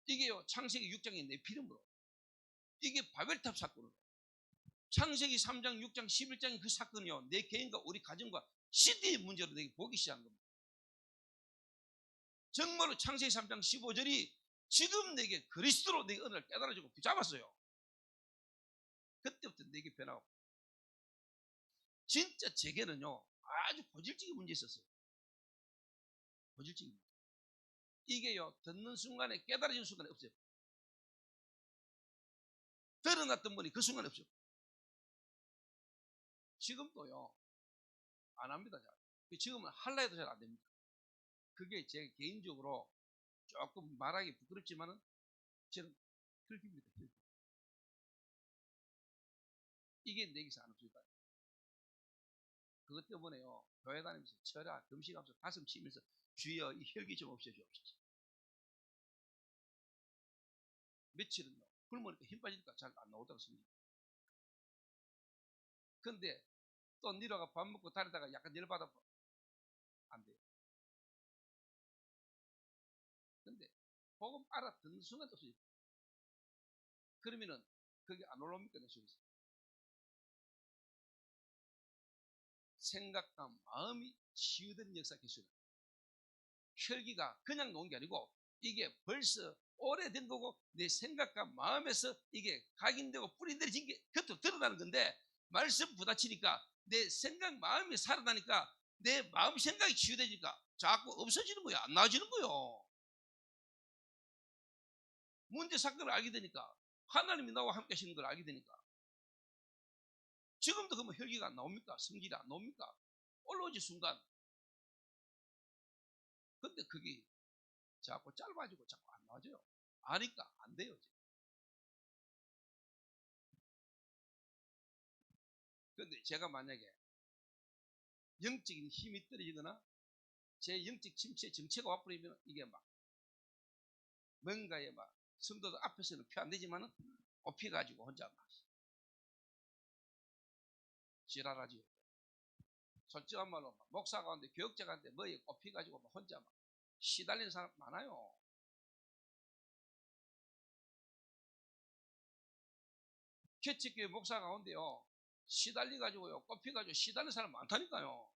이게요, 창세기 6장의 네피림으로. 이게 바벨탑 사건으로. 창세기 3장, 6장, 11장의 그 사건이요, 내 개인과 우리 가정과 시대의 문제로 내게 보기 시작한 겁니다. 정말로 창세기 3장 15절이 지금 내게 그리스도로 내게 은혜를 깨달아주고 붙잡았어요. 그때부터 내게 변하고. 진짜 제게는요, 아주 고질적인 문제 있었어요. 고질적인 문제. 이게요, 듣는 순간에 깨달아지는 순간에 없어요. 드러났던 분이 그 순간에 없어요. 지금도요, 안 합니다. 지금은 할라 해도 잘 안 됩니다. 그게 제 개인적으로 조금 말하기 부끄럽지만은 저는 혈기입니다. 혈기. 이게 내게서 안 없어졌다. 그것 때문에요, 교회 다니면서 철학, 금식하면서 가슴 치면서 주여 이 혈기 좀 없애주옵소서. 며칠은요, 굶으니까 힘 빠지니까 잘 안 나오다고 생각해요. 근데 또 니라가 밥 먹고 다니다가 약간 열받아 안 돼요. 근데 복음 알아듣는 순간 없어요. 그러면은 그게 안 올라옵니까? 내 속에서 생각과 마음이 치유된 역사 기술. 혈기가 그냥 놓은 게 아니고 이게 벌써 오래된 거고 내 생각과 마음에서 이게 각인되고 뿌리내려진 게 그것도 드러나는 건데, 말씀 부딪히니까 내 생각 마음이 살아나니까 내 마음 생각이 치유되니까 자꾸 없어지는 거야. 안 나아지는 거요. 문제 사건을 알게 되니까, 하나님이 나와 함께 하시는 걸 알게 되니까. 지금도 그러면 혈기가 안 나옵니까? 성질이 안 나옵니까? 올라오지 순간. 근데 그게 자꾸 짧아지고 자꾸 안 나아져요. 아니까 안 돼요. 근데 제가 만약에 영적인 힘이 떨어지거나 제 영적 침체 정체가 와버리면 이게 막 뭔가에 막 성도들 앞에서는 표 안 되지만은 엎혀가지고 혼자 막 지랄하지요. 솔직한 말로 막 목사 가운데 교역자 가운데 뭐에 엎혀가지고 막 혼자 막 시달리는 사람 많아요. 캐치교회 목사 가운데요, 시달려가지고요, 꼽혀가지고 시달리는 사람 많다니까요.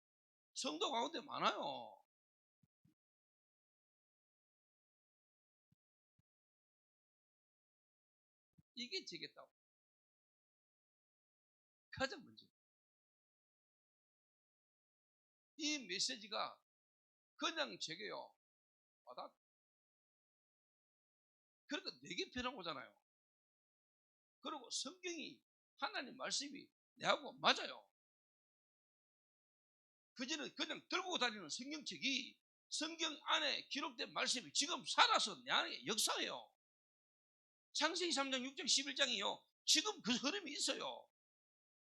성도 가운데 많아요. 이게 되겠다고. 가장 먼저. 이 메시지가 그냥 제게요, 와닿. 그러니까 내게 편하고 오잖아요. 그리고 성경이, 하나님 말씀이 내하고 맞아요. 그전에 그냥 들고 다니는 성경책이 성경 안에 기록된 말씀이 지금 살아서 내 안에 역사해요. 창세기 3장, 6장, 11장이요. 지금 그 흐름이 있어요.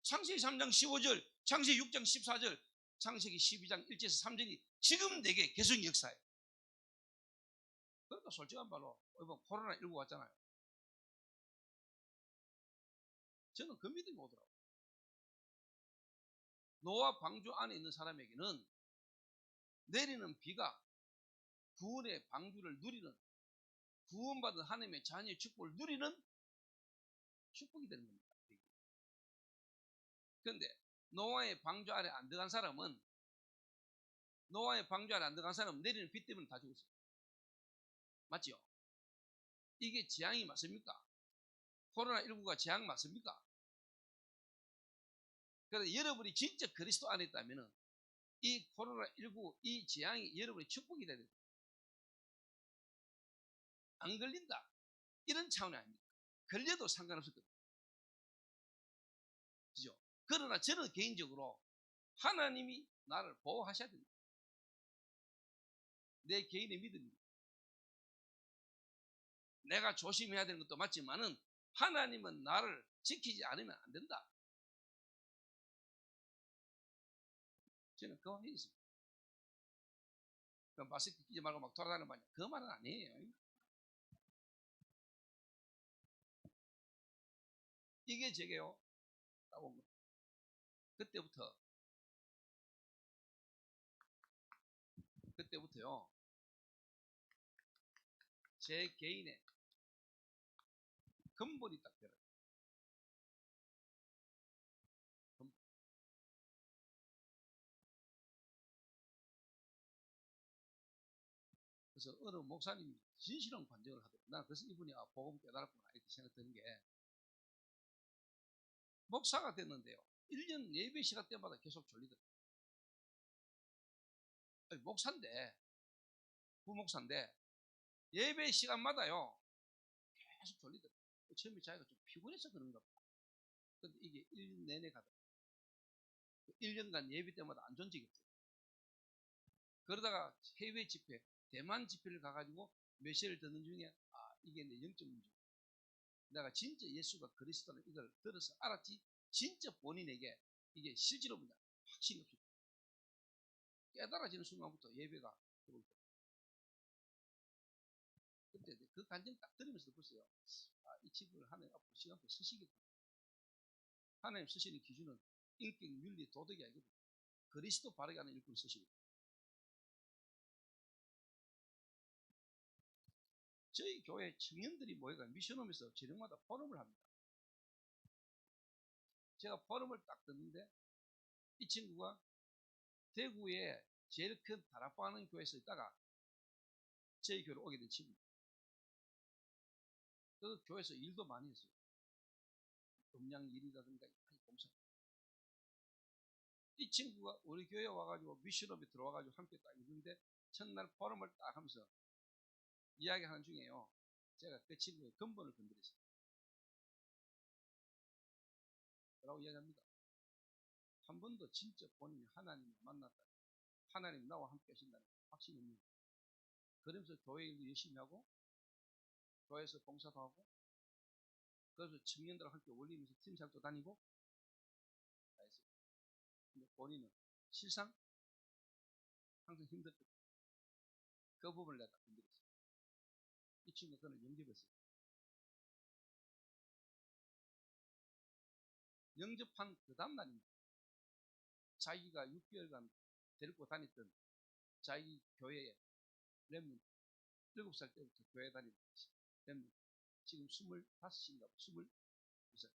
창세기 3장 15절, 창세기 6장 14절, 창세기 12장 1절에서 3절이 지금 내게 계속 역사해요. 그러니까 솔직한 말로 이번 코로나19 왔잖아요. 저는 그 믿음이 오더라고요. 노아 방주 안에 있는 사람에게는 내리는 비가 구원의 방주를 누리는, 구원받은 하나님의 자녀의 축복을 누리는 축복이 되는 겁니다. 그런데 노아의 방주 안에 안 들어간 사람은, 노아의 방주 안에 안 들어간 사람은 내리는 비 때문에 다 죽었어요. 맞죠? 이게 재앙이 맞습니까? 코로나19가 재앙 맞습니까? 그래서 여러분이 진짜 그리스도 안에 있다면 이 코로나19, 이 재앙이 여러분의 축복이 되는, 안 걸린다, 이런 차원이 아닙니까? 걸려도 상관없었거든요. 그죠? 그러나 저는 개인적으로 하나님이 나를 보호하셔야 됩니다. 내 개인의 믿음입니다. 내가 조심해야 되는 것도 맞지만은 하나님은 나를 지키지 않으면 안 된다. 저는 그 말이 있습니다. 마스크 끼지 말고 막 돌아다니는 말이야. 그 말은 아니에요. 이게 제게요, 따온 거. 그때부터요, 제 개인의 근본이 딱 들어요. 근본. 그래서 어느 목사님이 진실한 관정을 하더라고요. 난 그래서 이분이 복음 깨달았구나 이렇게 생각드는 게, 목사가 됐는데요, 1년 예배 시간 때마다 계속 졸리더라고요. 목사인데, 부목사인데 예배 시간마다요 계속 졸리더라고요. 처음에 자기가 좀 피곤해서 그런가 봐. 근데 이게 1년 내내 가더라고요. 1년간 예배 때마다 안 좋은 적이 없어요. 그러다가 해외 집회, 대만 집회를 가가지고 메시지를 듣는 중에, 이게 내 영적 문제, 내가 진짜 예수가 그리스도는 이걸 들어서 알았지, 진짜 본인에게 이게 실제로 뭐냐 확신이 없어요. 깨달아지는 순간부터 예배가 들어올 거예요. 그때 그 간증 딱 들으면서 벌써요, 이 친구를 하나님 앞으로 시간표 쓰시겠다. 하나님 쓰시는 기준은 인격, 윤리, 도덕이 아니거든요. 그리스도 바르게 하는 일꾼을 쓰시거든요. 저희 교회 청년들이 모여가 미션홈에서 저녁마다 포럼을 합니다. 제가 포럼을 딱 듣는데 이 친구가 대구에 제일 큰 다락방하는 교회에서 있다가 저희 교회로 오게 된 친구입니다. 그 교회에서 일도 많이 했어요. 음량 일이라든가 봉사. 이 친구가 우리 교회에 와가지고 미션홈에 들어와가지고 함께 딱 있는데 첫날 포럼을 딱 하면서 이야기하는 중에요, 제가 그 친구의 근본을 건드렸어요. 뭐라고 이야기합니다. 한 번도 진짜 본인이 하나님을 만났다, 하나님 나와 함께 하신다는 확신이 없는 거예요. 그러면서 교회 일도 열심히 하고 교회에서 봉사도 하고, 그래서 청년들과 함께 올리면서 팀살도 다니고 다 했어요. 근데 본인은 실상 항상 힘들었거든요. 그 부분을 내가 건드렸어요. 이 친구가 그는 영접했어요. 영접한 그 다음날입니다. 자기가 6개월간 데리고 다녔던 자기 교회에 렘넌트, 7살 때부터 교회 다니는 렘넌트, 지금 25인가 22살.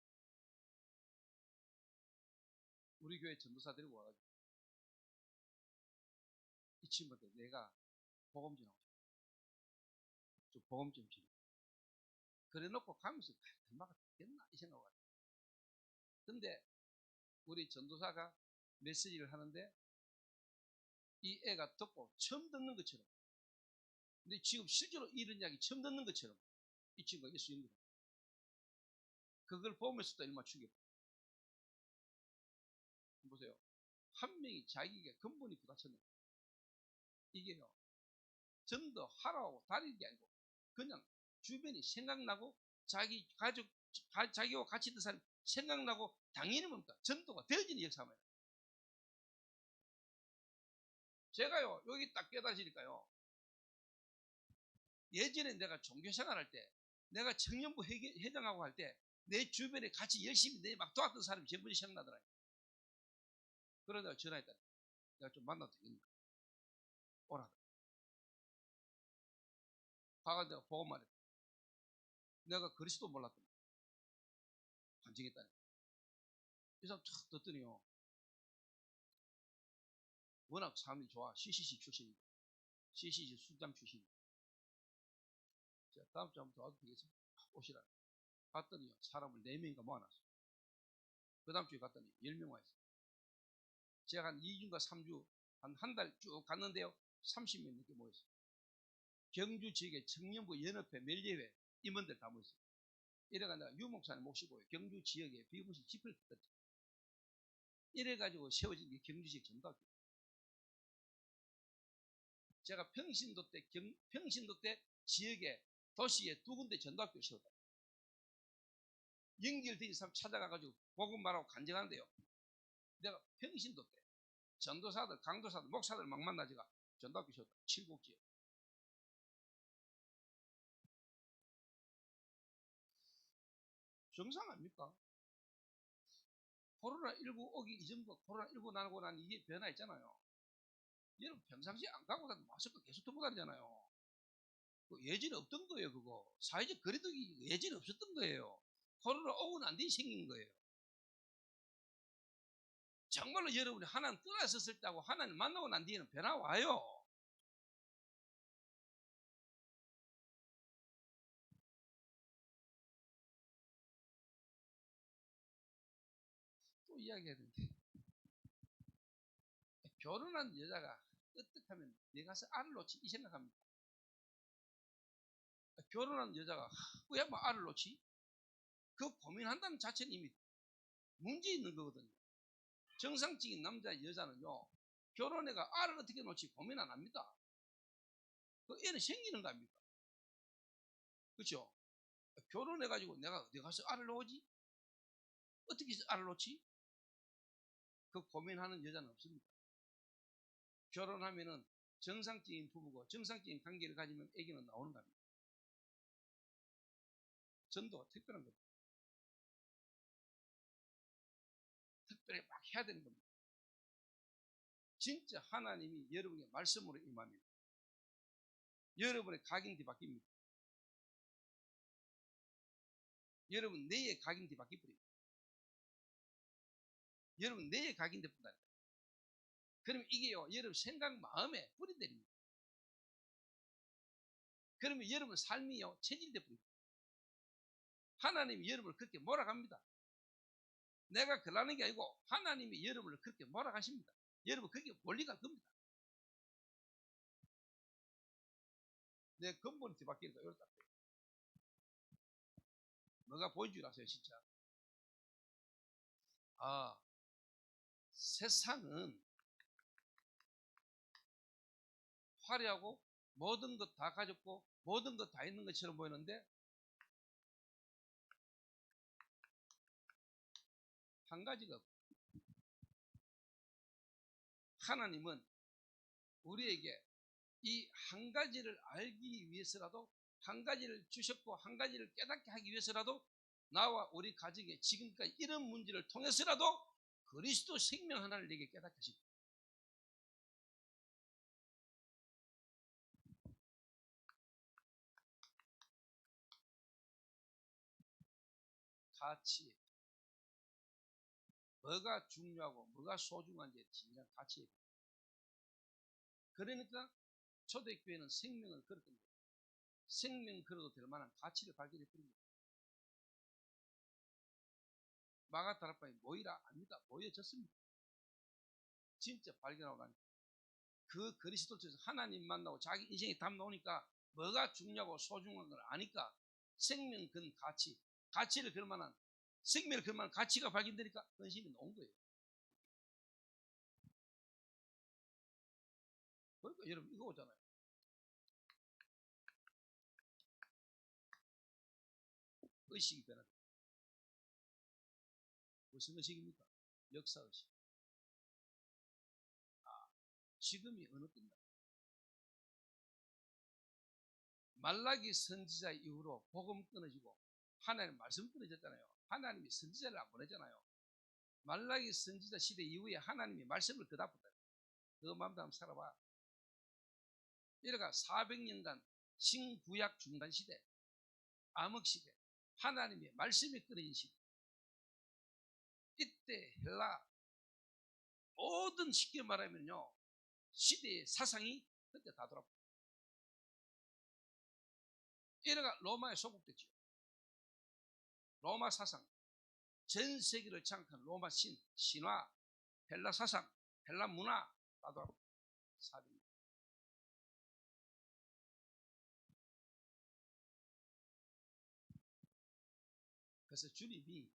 우리 교회 전도사 데리고 와가지고 이 친구한테 내가 복음 좀 하고 싶어. 좀 복음 좀 주라. 그래 놓고 가면서 얼마가 되겠나 이 생각을 하죠. 근데 우리 전도사가 메시지를 하는데 이 애가 듣고 처음 듣는 것처럼, 근데 지금 실제로 이런 이야기 처음 듣는 것처럼 이 친구가 예수 연결. 그걸 보면서도 얼마나 충격. 보세요. 한 명이 자기가 근본이 부딪혔네. 이게요. 전도하라고 다니는 게 아니고 그냥 주변이 생각나고 자기 가족, 자기와 같이 있는 사람이 생각나고 당연히 뭡니까? 전도가 되어지는 역사입니다. 제가요, 여기 딱 깨달으시니까요. 예전에 내가 종교생활 할 때, 내가 청년부 회장하고 할 때, 내 주변에 같이 열심히 내 막 도왔던 사람이 전부 생각나더라고요. 그러다가 전화했다. 내가 좀 만나도 되겠나? 오라. 가가 내가 보고 말했다. 내가 그리스도 몰랐더만. 간증했다니. 이 사람 탁 듣더니요. 워낙 사람이 좋아. CCC 출신이고. CCC 수장 출신이고. 자, 다음 주 한번 더 와도 되겠습니다. 오시라. 갔더니요. 사람을 4명인가 모아놨어요. 그 다음 주에 갔더니 10명 와 있어요. 제가 한 2주인가 3주, 한 달 쭉 갔는데요. 30명 넘게 모였어요. 경주 지역의 청년부 연합회, 멜리회 임원들 다 모였어요. 이래가 내가 유목사님 모시고 경주 지역에 비공식 집회를 했죠. 이래가지고 세워진 게 경주 지역 전도학교. 제가 평신도 때 지역에 도시에 2군데 전도학교 세웠다. 연결된 사람 찾아가가지고 복음 말하고 간증하는데요. 내가 평신도 때 전도사들, 강도사들, 목사들 막 만나지가 전도학교 세웠다. 7곡지에. 정상 아닙니까? 코로나19 오기 이전과 코로나19 나고 난 이게 변화 있잖아요. 여러분 평상시에 안 가고 다니면 마스크 계속 들고 다니잖아요. 예전에 없던 거예요. 그거 사회적 거리두기 예전에 없었던 거예요. 코로나 오고 난 뒤에 생긴 거예요. 정말로 여러분이 하나님 떠났었을 때하고 하나님 만나고 난 뒤에는 변화 와요. 또 이야기해야 되는데 결혼한 여자가 어떡하면 내 가서 알을 놓지 이 생각합니다. 결혼한 여자가 왜 뭐 알을 놓지? 그 고민한다는 자체는 이미 문제 있는 거거든요. 정상적인 남자 여자는요 결혼해가 알을 어떻게 놓지 고민 안 합니다. 그 애는 생기는 거 아닙니까? 그렇죠? 결혼해가지고 내가 어디 가서 알을 놓지? 어떻게 해서 알을 놓지? 그 고민하는 여자는 없습니다. 결혼하면은 정상적인 부부고 정상적인 관계를 가지면 아기는 나오는 겁니다. 전도가 특별한 겁니다. 특별히 막 해야 되는 겁니다. 진짜 하나님이 여러분의 말씀으로 임하면 여러분의 각인이 바뀝니다. 여러분 뇌의 각인이 바뀌버립니다. 여러분 뇌의 각인이 된다. 그러면 이게요 여러분 생각 마음에 뿌리 내립니다. 그러면 여러분 삶이요 체질돼 버립니다. 하나님이 여러분을 그렇게 몰아갑니다. 내가 그러는 게 아니고 하나님이 여러분을 그렇게 몰아가십니다. 여러분 그게 멀리 갈 겁니다. 내 근본이 뒤바뀌니까 이렇다. 뭐가 보인 줄 아세요 진짜? 아 세상은 화려하고 모든 것 다 가졌고 모든 것 다 있는 것처럼 보이는데 한 가지가 없고 하나님은 우리에게 이 한 가지를 알기 위해서라도 한 가지를 주셨고 한 가지를 깨닫게 하기 위해서라도 나와 우리 가정에 지금까지 이런 문제를 통해서라도 그리스도 생명 하나를 내게 깨닫게 하십니다. 가치 뭐가 중요하고 뭐가 소중한지 진짜 가치에. 그러니까 초대교회는 생명을 걸었던 거예요. 생명 걸어도 될 만한 가치를 발견해 버린 거예요. 마가다락방에 모이라 합니다. 모여졌습니다. 진짜 발견하고 나니까 그 그리스도 쪽에서 하나님 만나고 자기 인생에 담 놓으니까 뭐가 중요하고 소중한 걸 아니까 생명 건 가치, 가치를 걸 만한, 생명을 걸 만한 가치가 발견되니까 헌신이 나온 거예요. 그러니까 여러분 이거 오잖아요. 의식이 변하다. 무슨 의식입니까? 역사의식. 지금이 어느 때인가? 말라기 선지자 이후로 복음 끊어지고 하나님 말씀 끊어졌잖아요. 하나님이 선지자를 안 보내잖아요. 말라기 선지자 시대 이후에 하나님이 말씀을 거다붙다. 너 마음대로 한번 살아봐. 이래가 400년간 신구약 중간 시대, 암흑 시대, 하나님의 말씀이 끊어진 시대. 이때 헬라 모든 쉽게 말하면요 시대의 사상이 그때 다 돌아버려. 이래가 로마에 소국됐죠. 로마 사상, 전 세계를 장악한 로마 신화, 헬라 사상, 헬라 문화 다 돌아버려. 400년. 그래서 주님이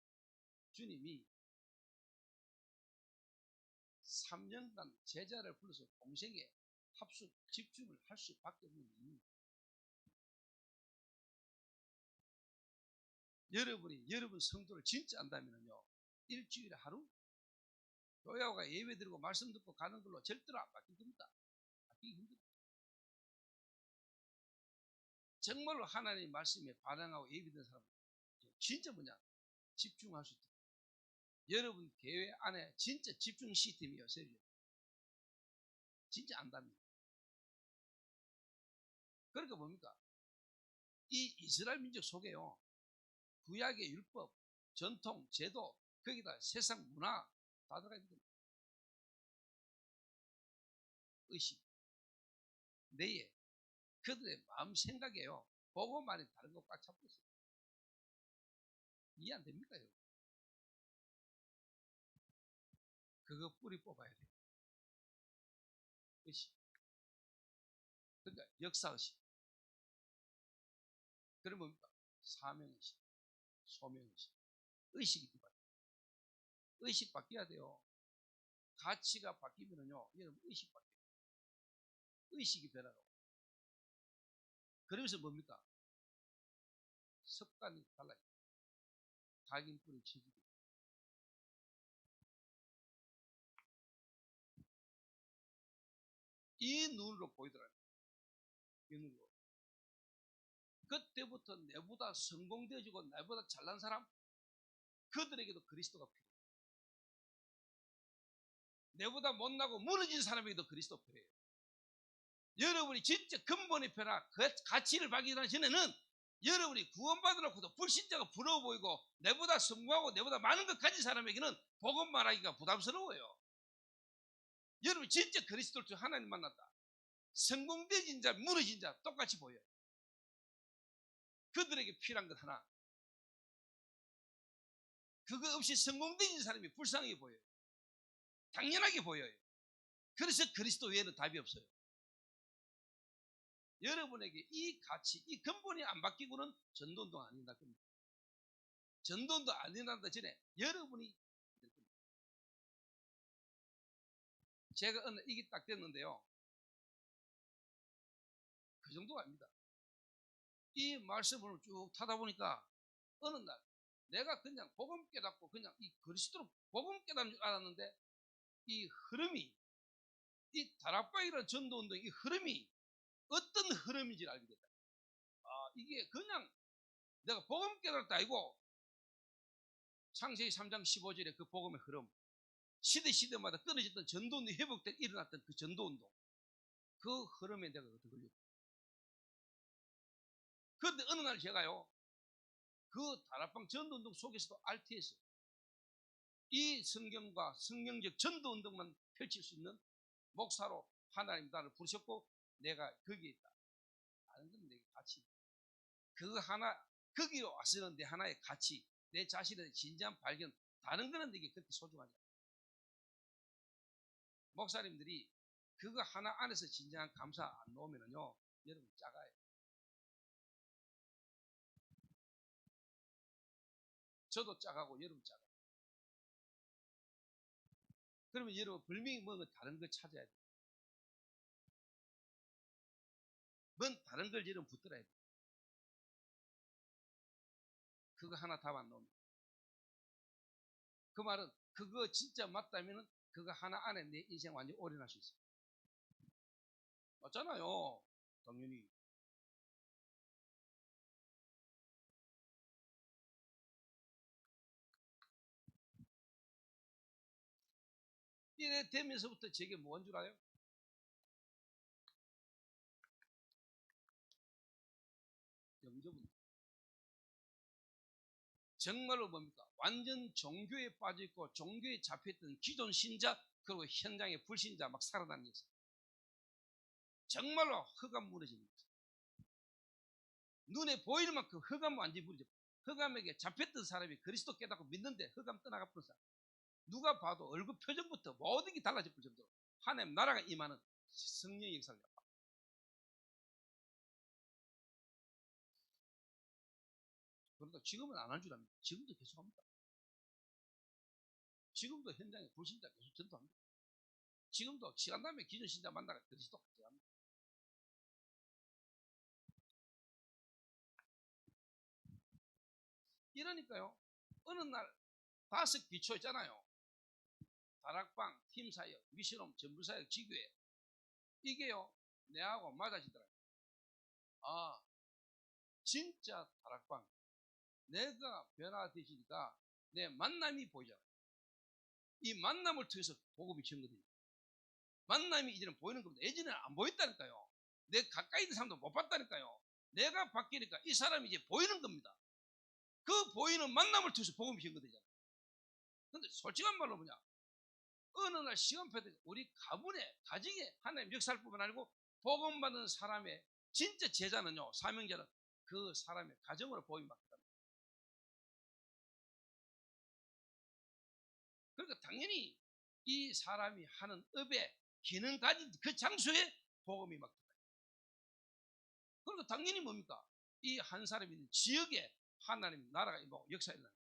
3년간 제자를 불러서 공생에 합숙, 집중을 할 수밖에 없는 이유입니다. 여러분이 여러분 성도를 진짜 안다면요 일주일에 하루 교회가 예배 드리고 말씀 듣고 가는 걸로 절대로 안 바뀔 겁니다. 바뀌기 힘듭니다. 정말로 하나님 말씀에 반응하고 예배 드리는 사람 진짜 뭐냐 집중할 수 있다. 여러분 교회 안에 진짜 집중 시스템이 요새 진짜 안답니다. 그러니까 뭡니까? 이 이스라엘 민족 속에요 구약의 율법, 전통, 제도, 거기다 세상 문화 다 들어가 있는 겁니다. 의식, 내에 그들의 마음 생각이에요. 보고만이 다른 거 꽉 잡고 있어요. 이해 안 됩니까, 여러분? 그거 뿌리 뽑아야 돼요. 의식. 그러니까 역사의식. 그러면 뭡니까? 사명의식, 소명의식. 의식이 바뀌어요. 의식 바뀌어야 돼요. 가치가 바뀌면요, 여러분 의식 바뀌어요. 의식이 변하고. 그러면서 뭡니까? 습관이 달라요. 각인뿌리 체질이. 이 눈으로 보이더라고요. 이 눈으로. 그때부터 내보다 성공되어지고 내보다 잘난 사람 그들에게도 그리스도가 필요해요. 내보다 못나고 무너진 사람에게도 그리스도 필요해요. 여러분이 진짜 근본의 변화 그 가치를 발견하기 전에는 여러분이 구원받아놓고도 불신자가 부러워 보이고 내보다 성공하고 내보다 많은 것 가진 사람에게는 복음 말하기가 부담스러워요. 여러분 진짜 그리스도를 통해 하나님 만났다. 성공되진 자 무너진 자 똑같이 보여요. 그들에게 필요한 것 하나 그거 없이 성공되진 사람이 불쌍하게 보여요. 당연하게 보여요. 그래서 그리스도 외에는 답이 없어요. 여러분에게 이 가치, 이 근본이 안 바뀌고는 전도운동 안 된다 겁니다. 전도운동 안 된다 전에 여러분이 제가 어느 이게 딱 됐는데요. 그 정도가 아닙니다. 이 말씀을 쭉 타다 보니까 어느 날 내가 그냥 복음 깨닫고 그냥 이 그리스도로 복음 깨닫는 줄 알았는데 이 흐름이 이 다락방이라는 전도운동의 이 흐름이 어떤 흐름인지를 알게 됐다. 이게 그냥 내가 복음 깨달았다 아니고 창세기 3장 15절에 그 복음의 흐름 시대마다 끊어졌던 전도운동이 회복된 일어났던 그 전도운동 그 흐름에 내가 어떻게 걸렸다. 그런데 어느 날 제가요 그 다락방 전도운동 속에서도 RT에서 이 성경과 성경적 전도 운동만 펼칠 수 있는 목사로 하나님 나를 부르셨고 내가 거기에 있다. 다른 건 내게 가치. 그 하나 거기 와서는 내 하나의 가치, 내 자신의 진지한 발견, 다른 거는 내게 그렇게 소중하지 않아. 목사님들이 그거 하나 안에서 진정한 감사 안 놓으면요, 여러분 작아요. 저도 작아고 여러분 작아. 그러면 여러분 분명히 뭔가 다른 걸 찾아야 돼. 뭔 다른 걸 여러분 붙들어야 돼. 그거 하나 답 안 나오면. 그 말은 그거 진짜 맞다면 그거 하나 안에 내 인생 완전히 올인할 수 있어. 맞잖아요. 당연히. 이래 되면서부터 제게 뭔 줄 알아요? 영접은 정말로 뭡니까? 완전 종교에 빠져있고 종교에 잡혀있던 기존 신자 그리고 현장의 불신자 막 살아나는 역사. 정말로 흑암 무너지는 역사. 눈에 보이는 만큼 흑암 완전히 무너져. 흑암에게 잡혔던 사람이 그리스도 깨닫고 믿는데 흑암 떠나가 버린 사람. 누가 봐도 얼굴 표정부터 모든 게 달라질 정도로 하나님 나라가 임하는 성령의 역사를 봐. 그러니까 지금은 안 할 줄 압니다. 지금도 계속합니다. 지금도 현장에 불신자 계속 전도합니다. 지금도 시간 다음에 기존 신자 만나가 그리스도 같이 합니다. 이러니까요, 어느 날 5 기초 있잖아요. 다락방, 팀사역, 미션홈, 전부사역, 지교회. 이게요, 내하고 맞아지더라고요. 아, 진짜 다락방. 내가 변화되시니까 내 만남이 보이잖아요. 이 만남을 통해서 복음이 전거든요. 만남이 이제는 보이는 겁니다. 예전에는 안 보였다니까요. 내 가까이 있는 사람도 못 봤다니까요. 내가 바뀌니까 이 사람이 이제 보이는 겁니다. 그 보이는 만남을 통해서 복음이 전거되잖아요. 근데 솔직한 말로 뭐냐? 어느 날 시간표에 우리 가문에, 가정에 하나님 역사할 뿐만 아니고 복음 받는 사람의 진짜 제자는요, 사명자는 그 사람의 가정으로 복음이 받다. 그러니까 당연히 이 사람이 하는 업에 기능 가진 그 장소에 복음이 막 들어가요. 그러니까 당연히 뭡니까? 이 한 사람이 있는 지역에 하나님 나라가 임하고 역사가 일어나는 거예요.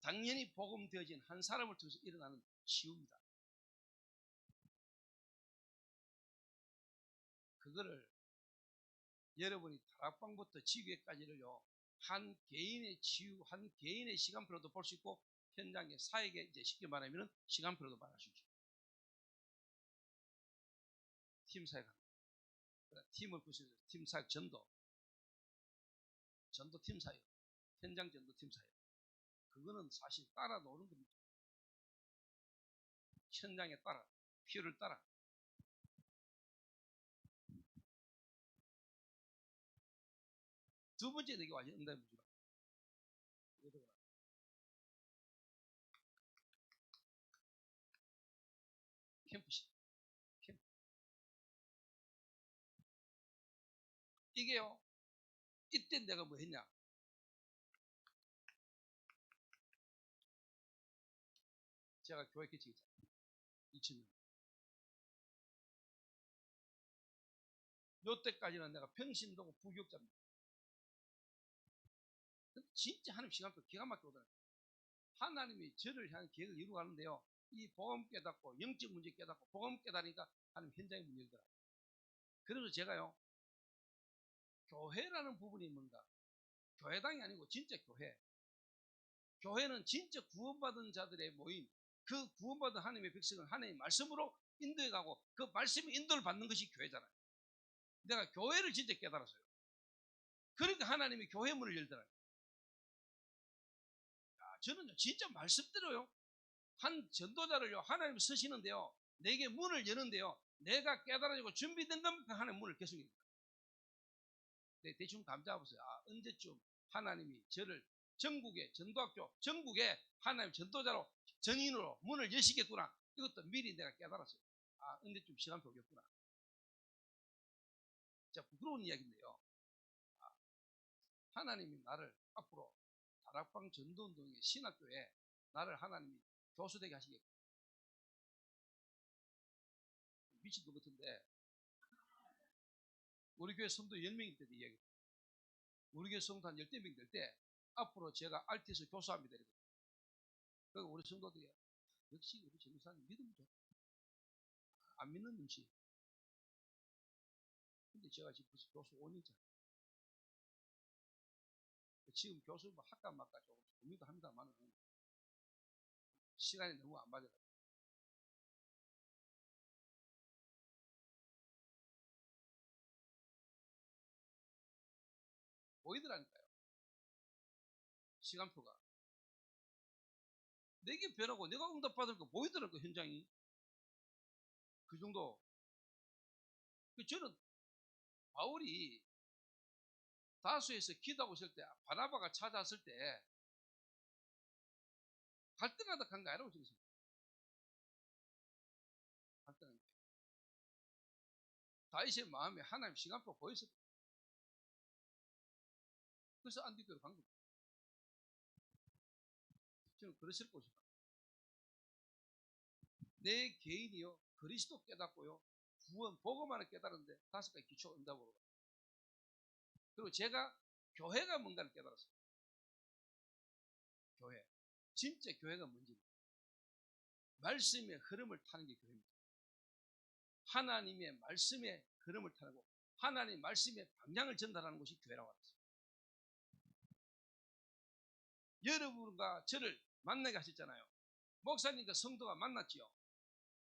당연히 복음 되어진 한 사람을 통해서 일어나는 치유입니다. 그거를 여러분이 다락방부터 지교회까지를요, 한 개인의 치유, 한 개인의 시간표로도 볼 수 있고 현장의 사역에 이제 쉽게 말하면 시간표로도 말할 수 있죠. 팀 사역합니다. 팀을 구성해서 팀 사역 전도 팀 사역, 현장 전도 팀 사역. 그거는 사실 따라 노는 겁니다. 현장에 따라, 필요를 따라. 두 번째 내게 완전 응답이 주라. 캠프시. 캠프. 이게요, 이때 내가 뭐 했냐? 제가 교회 개척했잖아요. 2000년. 요때까지는 내가 평신도고 부교육자입니다. 진짜 하나님 시간표 기가 막히게 오더라고요. 하나님이 저를 향한 계획을 이루어가는데요, 이 복음 깨닫고 영적 문제 깨닫고 복음 깨달으니까 하나님 현장에 문이 열더라고요. 그래서 제가요, 교회라는 부분이 뭔가 교회당이 아니고 진짜 교회. 교회는 진짜 구원받은 자들의 모임, 그 구원받은 하나님의 백성을 하나님의 말씀으로 인도해 가고 그 말씀의 인도를 받는 것이 교회잖아요. 내가 교회를 진짜 깨달았어요. 그러니까 하나님이 교회 문을 열더라고요. 저는 진짜 말씀대로요, 한 전도자를요, 하나님 쓰시는데요, 내게 문을 여는데요, 내가 깨달아지고 준비된 것만 하나님 문을 계속 열어요. 네, 대충 감 잡았어요. 언제쯤 하나님이 저를 전국에 전도학교, 전국에 하나님 전도자로 전인으로 문을 여시겠구나. 이것도 미리 내가 깨달았어요. 아, 근데 좀 시간표 오겠구나. 진짜 부끄러운 이야기인데요. 하나님이 나를 앞으로 다락방 전도운동의 신학교에 나를 하나님이 교수 되게 하시겠구나. 미친 것 같은데, 우리 교회 성도 10명일 때도 이야기. 우리 교회 성도 한 10명 될 때, 앞으로 제가 RTS 교수함이 되거든요. 그리고 우리 성도들이, 역시 우리 전도사님 믿음 좋다. 안 믿는 눈치. 근데 제가 지금 벌써 교수 5년차. 지금 교수 뭐 할까 말까 조금 고민도 합니다만, 시간이 너무 안 맞아요. 보이더라니까요. 시간표가. 내게 변하고 내가 응답받을 거 보이더라고요, 현장이. 그 정도. 저는 바울이 다수에서 기도하고 있을 때, 바나바가 찾아왔을 때, 갈 때마다 간 거 아니라고 생각했어요. 갈 때마다. 다윗의 마음에 하나님 시간표 보였어요. 그래서 안디교로 간 겁니다. 저는 그러실 것이다. 내 개인이요, 그리스도 깨닫고요, 구원, 복음만을 깨달았는데 5가지 기초 응답으로. 그리고 제가 교회가 뭔가를 깨달았어요. 교회. 진짜 교회가 뭔지. 말씀의 흐름을 타는 게 교회입니다. 하나님의 말씀의 흐름을 타고 하나님의 말씀의 방향을 전달하는 것이 교회라고 합니다. 여러분과 저를 만나게 하셨잖아요. 목사님과 성도가 만났지요.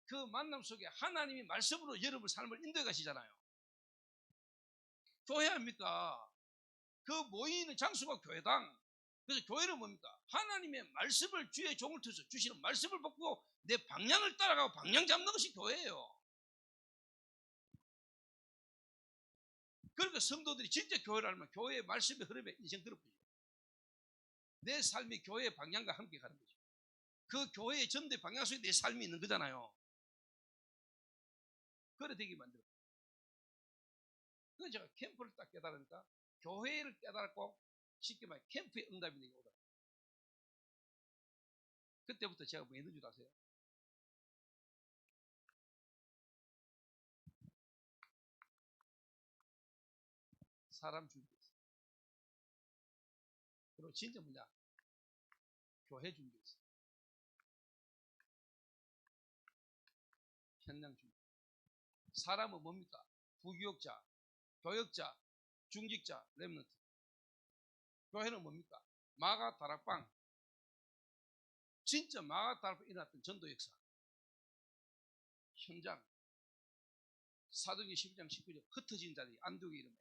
그 만남 속에 하나님이 말씀으로 여러분 삶을 인도해 가시잖아요. 교회 아닙니까? 그 모이는 장소가 교회당. 그래서 교회는 뭡니까? 하나님의 말씀을 주의 종을 통해서 주시는 말씀을 받고 내 방향을 따라가고 방향 잡는 것이 교회예요. 그러니까 성도들이 진짜 교회를 알면 교회의 말씀의 흐름에 인생 들어보죠. 내 삶이 교회의 방향과 함께 가는 거죠. 그 교회의 전대 방향 속에 내 삶이 있는 거잖아요. 그래 되게 만들어. 그래서 제가 캠프를 딱 깨달으니까 교회를 깨달았고 쉽게 말해 캠프의 응답이 되게 오더라고요. 그때부터 제가 뭐 했는 줄 아세요? 사람 준비했어요. 그리고 진짜 뭐냐? 교회 준비했어요. 현장 준비. 사람은 뭡니까? 부교육자, 교역자, 중직자, 렘넌트. 교회는 뭡니까? 마가 다락방. 진짜 마가 다락방 일어났던 전도 역사. 현장. 사도기 12장 19절 흩어진 자들이 안디옥에 이름에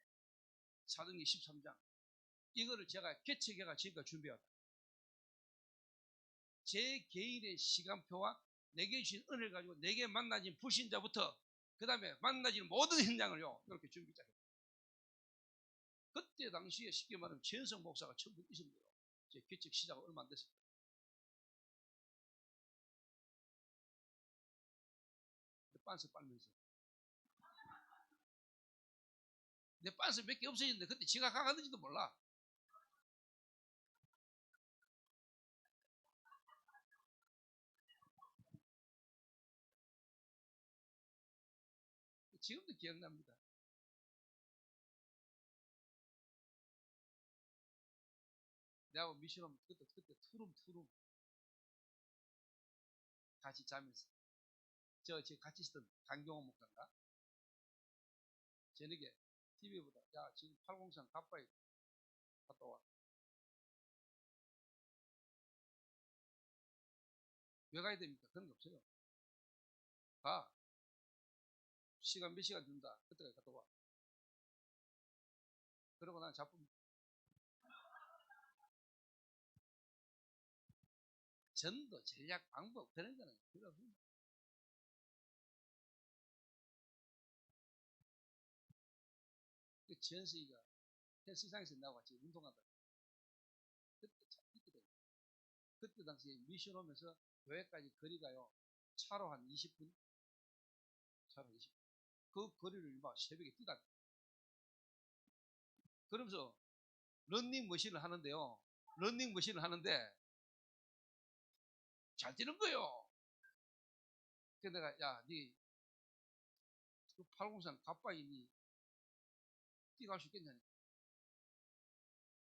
사도기 13장 이거를 제가 개척해가 지금까지 준비하다. 제 개인의 시간표와 내게 주신 은혜를 가지고 내게 만나진 불신자부터 그 다음에 만나진 모든 현장을요 이렇게 준비 시작했어요. 그때 당시에 쉽게 말하면 최은성 목사가 처음 있었는데요. 제 개척 시작 얼마 안 됐어요. 빤스 빨면서 내 빤스 몇 개 없어졌는데 그때 지가 가갔는지도 몰라. 지금도 기억납니다. 내하고 미션하면 그때 투룸 같이 자면서 저 같이 있었던 강경호 목사인가 저녁에 TV보다 야 지금 803 가빠이 갔다 와. 왜 가야 됩니까? 그런 게 없어요. 가. 시간 몇 시간 준다. 그때까지 갔다 와. 그러고 난 작품 전도 전략 방법 그런 거는 필요 없습니다. 그 전수이가 세상에서 나와 같이 운동한다. 그때 참 그때 당시에 미션 오면서 교회까지 거리가요, 차로 한 20분? 차로 20분. 그 거리를 막 새벽에 뛰다. 그러면서 런닝머신을 하는데요. 런닝머신을 하는데 잘 뛰는 거예요. 그래서 내가, 야, 그 803 가빠이 니 뛰어갈 수 있겠냐?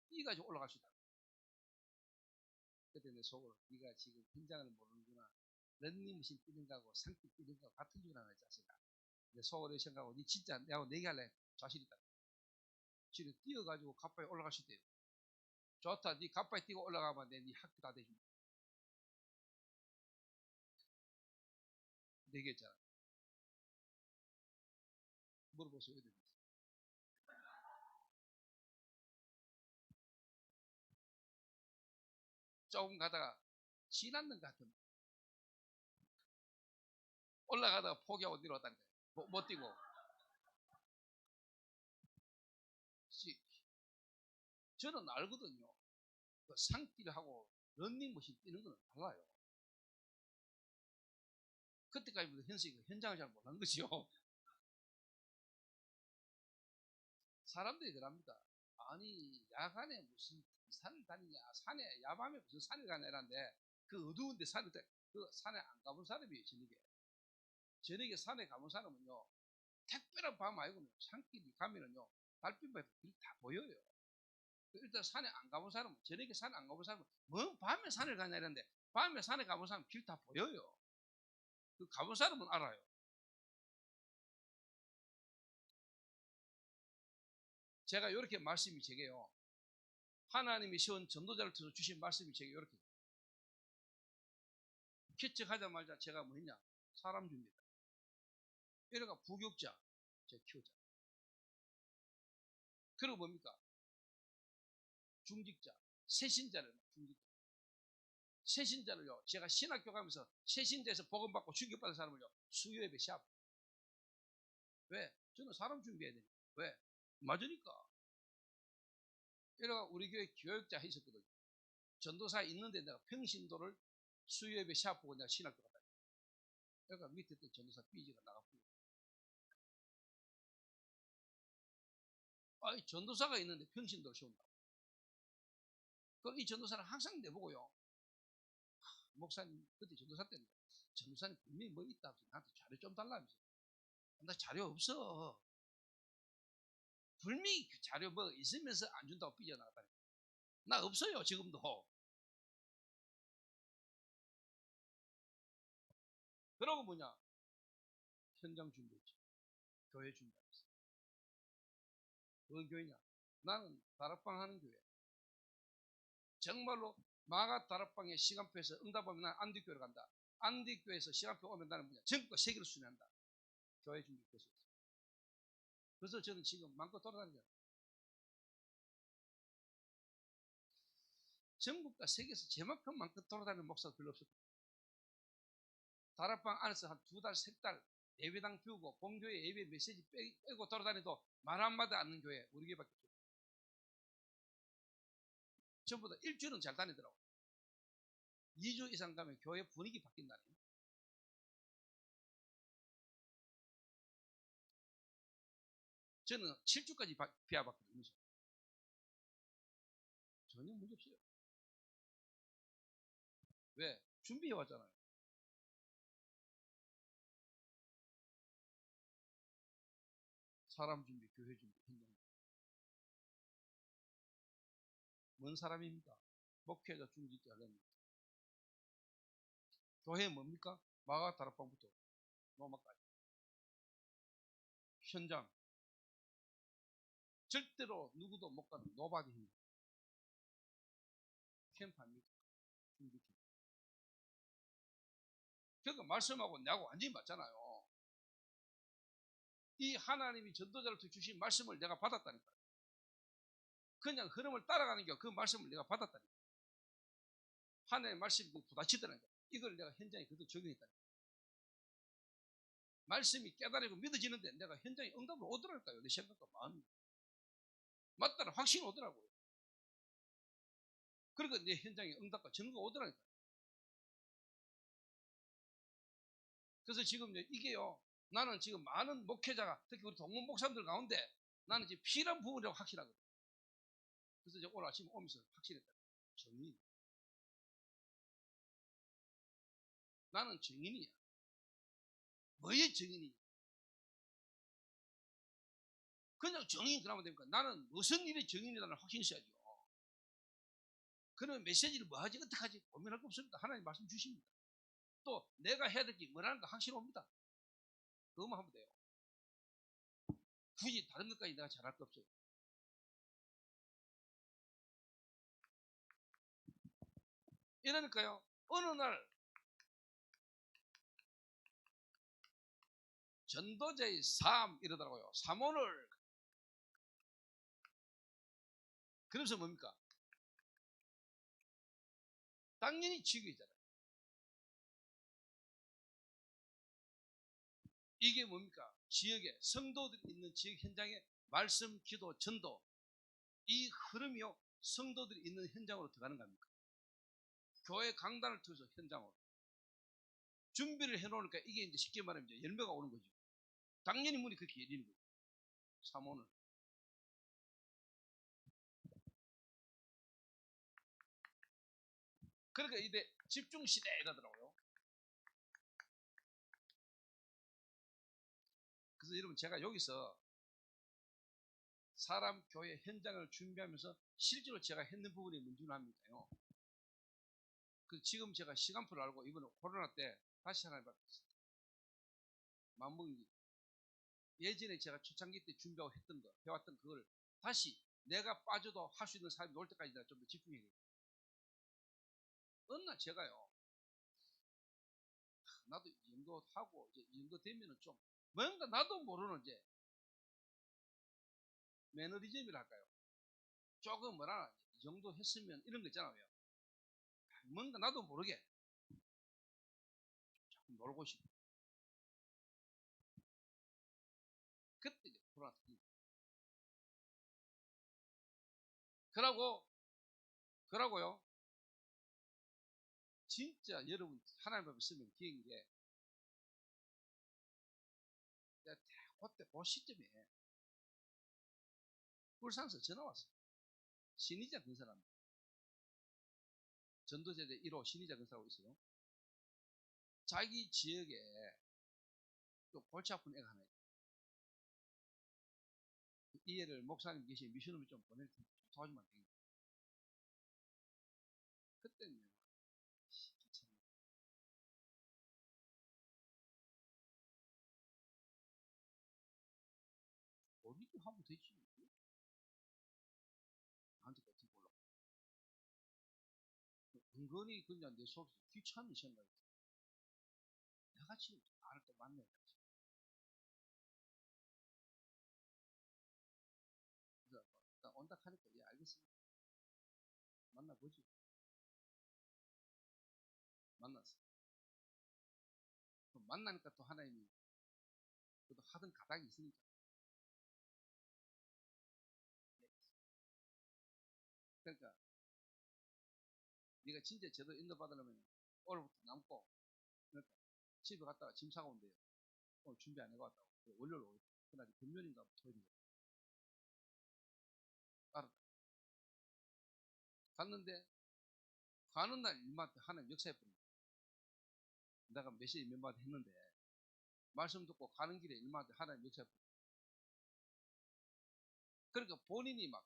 뛰어가지고 올라갈 수 있다. 그때 내 속으로, 네가 지금 현장을 모르는구나. 런닝머신 뛰는 거하고 상기 뛰는 거하고 같은 줄 아는 자식아. 내 속으로 생각하고, 니 진짜 내하고 내기할래? 자신 있다. 지금 뛰어가지고 가빠이 올라갈 수 있대요. 좋다. 니 가빠이 뛰고 올라가면 내 니 학교 다 되지. 내기했잖아. 물어보세요. 조금 가다가 지났는 것 같은 올라가다가 포기하고 내려왔다는 거예요. 못 뛰고. 저는 알거든요. 그 상기를 하고 런닝머신 뛰는 거는 달라요. 그때까지부터 현식이 현장을 잘 몰랐는 거죠. 사람들이 그럽니다. 아니, 야간에 무슨 산을 다니냐, 산에, 야밤에 무슨 산을 가냐는데, 그 어두운데 그 산에 안 가본 사람이에요, 저녁에 산에 가본 사람은요, 특별한 밤 아니고는 산길이 가면은요, 달빛만 길이 다 보여요. 일단 산에 안 가본 사람은, 저녁에 산에 안 가본 사람은, 뭐 밤에 산을 가냐 이랬는데, 밤에 산에 가본 사람은 길 다 보여요. 그 가본 사람은 알아요. 제가 이렇게 말씀이 제게요. 하나님이 세운 전도자를 통해서 주신 말씀이 제게 이렇게. 개척하자마자 제가 뭐 했냐? 사람 줍니다. 이래가 부교육자, 제가 키우자. 그리고 뭡니까? 중직자, 새신자를 중직자. 새신자를요, 제가 신학교 가면서 새신자에서 복음받고 충격받은 사람을요, 수요예배 시합. 왜? 저는 사람 준비해야 되니까. 왜? 맞으니까. 이래가 우리 교회 교육자 있었거든요. 전도사에 있는데 내가 평신도를 수요예배 시합 보고 내가 신학교 갔다. 그러니까 밑에 또 전도사 삐지가 나갔고. 아, 전도사가 있는데 평신도를 세운다. 그럼 이 전도사는 항상 내보고요. 목사님, 그때 전도사 때인데, 전도사님 분명히 뭐 있다. 나한테 자료 좀 달라면서. 나 자료 없어. 분명히 그 자료 뭐 있으면서 안 준다고 삐져나갔다니. 나 없어요, 지금도. 그러고 뭐냐? 현장 준비했지. 교회 준비했어. 어느 교회냐? 나는 다락방 하는 교회. 정말로 마가 다락방에 시간표에서 응답하면 난 안디교회로 간다. 안디교회에서 시간표 오면 나는 뭐냐? 전국 세계를 순회한다. 교회 준비했어. 그래서 저는 지금 마음껏 돌아다니잖아요. 전국과 세계에서 제만큼 마음껏 돌아다니는 목사가 별로 없었거든요. 다락방 안에서 한 2달, 3달 예배당 비우고 본교회 예배 메시지 빼고 돌아다니도 말 한마디 않는 교회 우리 교회밖에 없어요. 전부 다 일주일은 잘 다니더라고요. 2주 이상 가면 교회 분위기 바뀐다네요. 저는 7주까지 비워봤거든요. 전혀 문제 없어요. 왜? 준비해왔잖아요. 사람 준비, 교회 준비, 행동. 뭔 사람입니까? 목회자, 중직자, 하려면. 교회 뭡니까? 마가 다락방부터 로마까지. 현장. 절대로 누구도 못 가는 노바디 힘. 캠프 아닙니까? 중직캠. 그러니까 말씀하고 내하고 완전히 맞잖아요. 이 하나님이 전도자를 주신 말씀을 내가 받았다니까요. 그냥 흐름을 따라가는 게 그 말씀을 내가 받았다니까요. 하나님의 말씀이 부딪히더라니까요. 이걸 내가 현장에 그대로 적용했다니까요. 말씀이 깨달이고 믿어지는데 내가 현장에 응답을 오더랄까요? 내 생각과 마음이. 맞다는 확신이 오더라고요. 그러니까 내 현장에 응답과 전구가 오더라니까. 그래서 지금 이게요, 나는 지금 많은 목회자가, 특히 우리 동문 목사님들 가운데 나는 지금 필요한 부분이라고 확실하거든. 그래서 이제 오늘 아침에 오면서 확실했다. 정인. 나는 정인이야. 뭐의 정인이야? 그냥 정인 그러면 됩니까? 나는 무슨 일이 정인이라는 확신이 있어야죠. 그러면 메시지를 뭐 하지? 어떡하지? 고민할 거 없습니다. 하나님 말씀 주십니다. 또 내가 해야 될 게 뭐라는 거 확신 옵니다. 그것만 하면 돼요. 굳이 다른 것까지 내가 잘할 거 없어요. 이러니까요, 어느 날 전도자의 삶 이러더라고요. 사모를. 그러면서 뭡니까? 당연히 지교이잖아요. 이게 뭡니까? 지역에 성도들이 있는 지역 현장에 말씀, 기도, 전도, 이 흐름이요, 성도들이 있는 현장으로 들어가는 겁니까? 교회 강단을 통해서 현장으로 준비를 해놓으니까 이게 이제 쉽게 말하면 이제 열매가 오는 거죠. 당연히 문이 그렇게 열리는 거죠. 사모는. 그러니까 이제 집중 시대 이러더라고요. 그래서 여러분, 제가 여기서 사람 교회 현장을 준비하면서 실제로 제가 했는 부분이 뭔지 압니까요? 그 지금 제가 시간표를 알고 이번에 코로나 때 다시 하나님 앞에 마음먹는 게, 예전에 제가 초창기 때 준비하고 했던 거, 해왔던 그걸 다시 내가 빠져도 할 수 있는 사람이 올 때까지 내가 좀 더 집중해야 돼요. 어느 날 제가요, 나도 이 정도 하고 이제 이 정도 되면은 좀 뭔가 나도 모르는 이제 매너리즘이라 할까요? 조금 뭐라 이 정도 했으면 이런 거 있잖아요. 뭔가 나도 모르게 조금 놀고 싶고. 그때 이제 코로나 터진 거예요. 그러고요, 진짜 여러분 하나님 앞에 쓰면 기억인 게, 내가 그때 그 시점에 울산에서 전화 왔어요. 신의자 근사람, 전도제대 1호 신의자 근사라고 있어요. 자기 지역에 또 골치 아픈 애가 하나 있어요. 이 애를 목사님 계신 미션홈에 좀 보낼 테니까 좀 도와주면 안 되겠냐. 그때는 귀찮네. 어디도 하면 되지. 나한테 어떻게 몰라. 은근히 그냥 내 속에서 귀찮은 생각이 들어. 내가 지금 나를 또 만나야 돼. 그래서 일단 온다 하니까, 예, 알겠습니다. 만나보지. 만났어. 그럼 만나니까 또 하나님이 그래도 하던 가닥이 있으니까. 그러니까 네가 진짜 제대로 인도받으려면 오늘부터 남고, 그러니까 집에 갔다가 짐 사고 온대요. 오늘 준비 안 해고 왔다고. 월요일 오고 그날이 금요일인가 토요일인가. 알았다. 갔는데 가는 날 일마다 하나님 역사해 버린 거야. 내가 메시지 몇 마디 했는데 말씀 듣고 가는 길에 일마다 하나님 역사해 버린 거야. 그러니까 본인이 막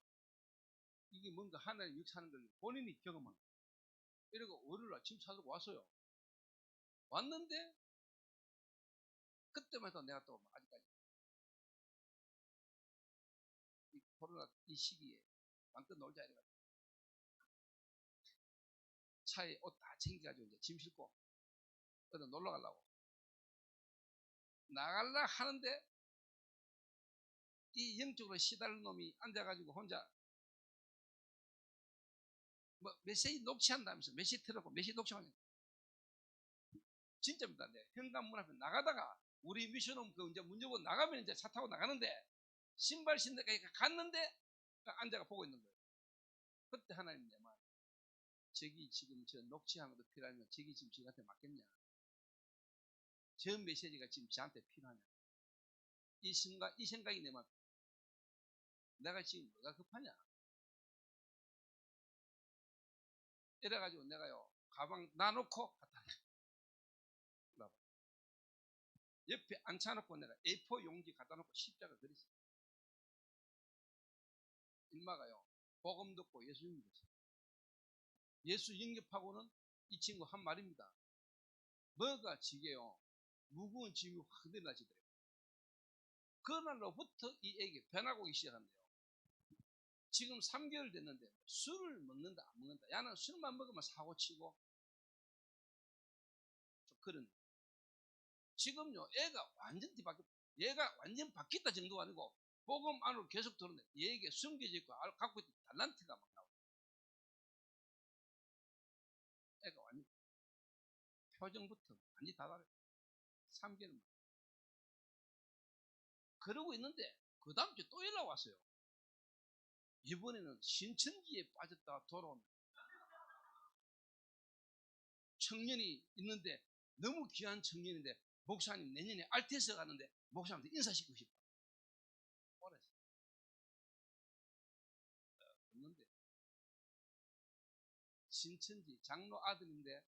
이게 뭔가 하나님 역사하는 걸 본인이 경험한 거야. 이러고 월요일 날 짐 사들고 왔어요. 왔는데 그때만 해도 내가 또 아직까지 이 코로나 이 시기에 마음껏 놀자 이래가지고 차에 옷 다 챙겨가지고 이제 짐 싣고 어디 놀러 가려고 나갈라 하는데, 이 영적으로 시달린 놈이 앉아가지고 혼자 뭐 메시지 녹취한다면서 메시지 틀어놓고 메시지 녹취하는. 진짜입니다. 네. 현관문 앞에 나가다가 우리 미션홈 그 이제 문 열고 나가면 이제 차 타고 나가는데 신발 신대까지 갔는데 앉아가 보고 있는 거예요. 그때 하나님 내 말, 저기 지금 저 녹취한 것도 필요하면 저기 지금 저한테 맞겠냐? 저 메시지가 지금 저한테 필요하냐? 이 생각이 내 맘. 내가 지금 뭐가 급하냐? 이래가지고 내가요, 가방 놔놓고 갔다. 옆에 앉혀놓고 내가 A4 용지 갖다 놓고 십자가 그렸어요. 일마가요, 복음 듣고 예수 영접했어요. 예수 영접하고는 이 친구 한 말입니다. 뭐가 지게요, 무거운 짐이 확 내려지더래요. 그날로부터 이 애기 변화고 시작한대요. 지금 3개월 됐는데 술을 먹는다 안 먹는다. 야는 술만 먹으면 사고치고 좀 그런. 지금요, 애가 완전 뒤바뀌었다. 얘가 완전 바뀌었다 정도가 아니고 복음 안으로 계속 들어오는데 얘에게 숨겨져 있고 갖고 있던 달란트가 막 나오고, 애가 완전 표정부터 완전히 다 다르고 3개월만 그러고 있는데 그 다음 주에 또 연락 왔어요. 이번에는 신천지에 빠졌다가 돌아온 청년이 있는데, 너무 귀한 청년인데 목사님 내년에 알테스 가는데 목사님한테 인사시키고 싶다. 그랬어요. 없는데 신천지 장로 아들인데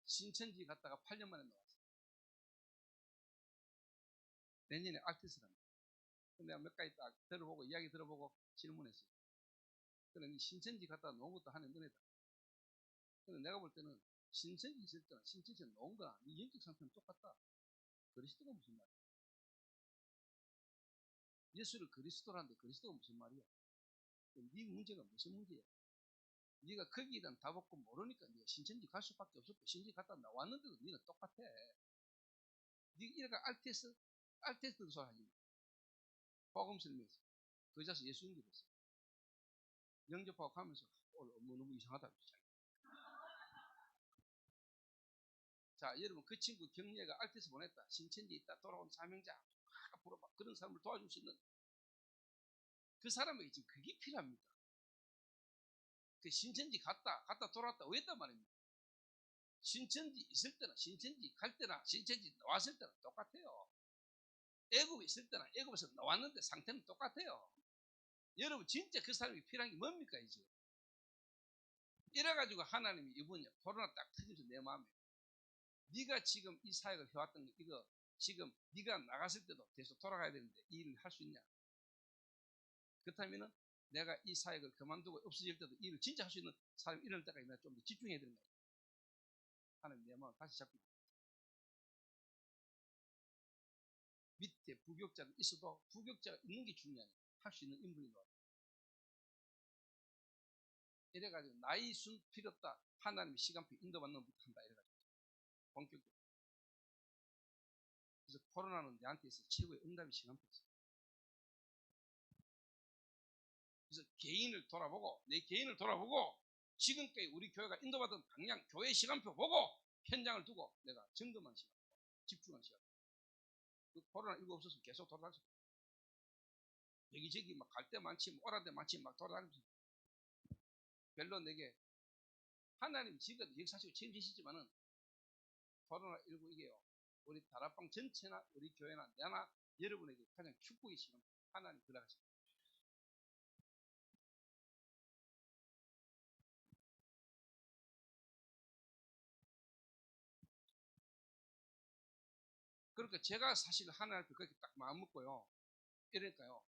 신천지 갔다가 8년 만에 나왔어요. 내년에 알테스 갑니다. 내가 몇 가지 딱 들어보고 이야기 들어보고 질문했어요. 그러니 신천지 갔다 놓은 것도 하나님 은혜다. 근데 내가 볼 때는 신천지 있을 때나 신천지에 놓은 거나 이 영적 상태는 똑같다. 그리스도가 무슨 말이야? 예수를 그리스도라는데 그리스도가 무슨 말이야? 네 문제가 무슨 문제야? 네가 거기에 대한 답 없고 모르니까 네가 신천지 갈 수밖에 없었고, 신천지 갔다 나왔는데도 네는 똑같아. 네가 알테스 소리 하지 마. 복음 설명했어. 그 자서 예수 영접했어. 영접하고 가면서 너무 이상하다. 자, 여러분, 그 친구 경례가 알테스 보냈다. 신천지 있다 돌아온 사명자 앞으로 막 그런 사람을 도와줄 수 있는 그 사람에게 지금 그게 필요합니다. 그 신천지 갔다 돌아왔다 왜했단 말입니다. 신천지 있을 때나 신천지 갈 때나 신천지 나왔을 때나 똑같아요. 애굽에 있을 때나 애굽에서 나왔는데 상태는 똑같아요. 여러분, 진짜 그 사람이 필요한 게 뭡니까 이제? 이래가지고 하나님이 이번에 코로나 딱 터지면서 내 마음에, 네가 지금 이 사역을 해왔던 거, 이거 지금 네가 나갔을 때도 계속 돌아가야 되는데 이 일을 할 수 있냐? 그렇다면은 내가 이 사역을 그만두고 없어질 때도 이 일을 진짜 할 수 있는 사람이 이럴 때까지 내가 좀 더 집중해야 되는 거야. 하나님 내 마음을 다시 잡고, 밑에 부교육자가 있어도 부교육자가 있는 게 중요해. 할 수 있는 인물이 나와. 이래가지고 나이 순 필요 없다. 하나님의 시간표 인도받는 것부터 한다. 이래가지고 본격적으로. 그래서 코로나는 내한테 있어 최고의 응답의 시간표였어. 그래서 내 개인을 돌아보고 지금까지 우리 교회가 인도받은 방향, 교회 시간표 보고 현장을 두고 내가 점검한 시간, 집중한 시간. 그 코로나19 없었으면 계속 돌아다녔어. 여기저기 막 갈 데 많지, 오라데 많지, 막 돌아다니면서. 별로 내게 하나님 지금까지 역사시고 책임지시지만은 코로나19 이게요, 우리 다락방 전체나 우리 교회나 내나 여러분에게 가장 축복의 시간, 하나님 들어가십니다. 그러니까 제가 사실 하나님께 그렇게 딱 마음 먹고요. 이러니까요,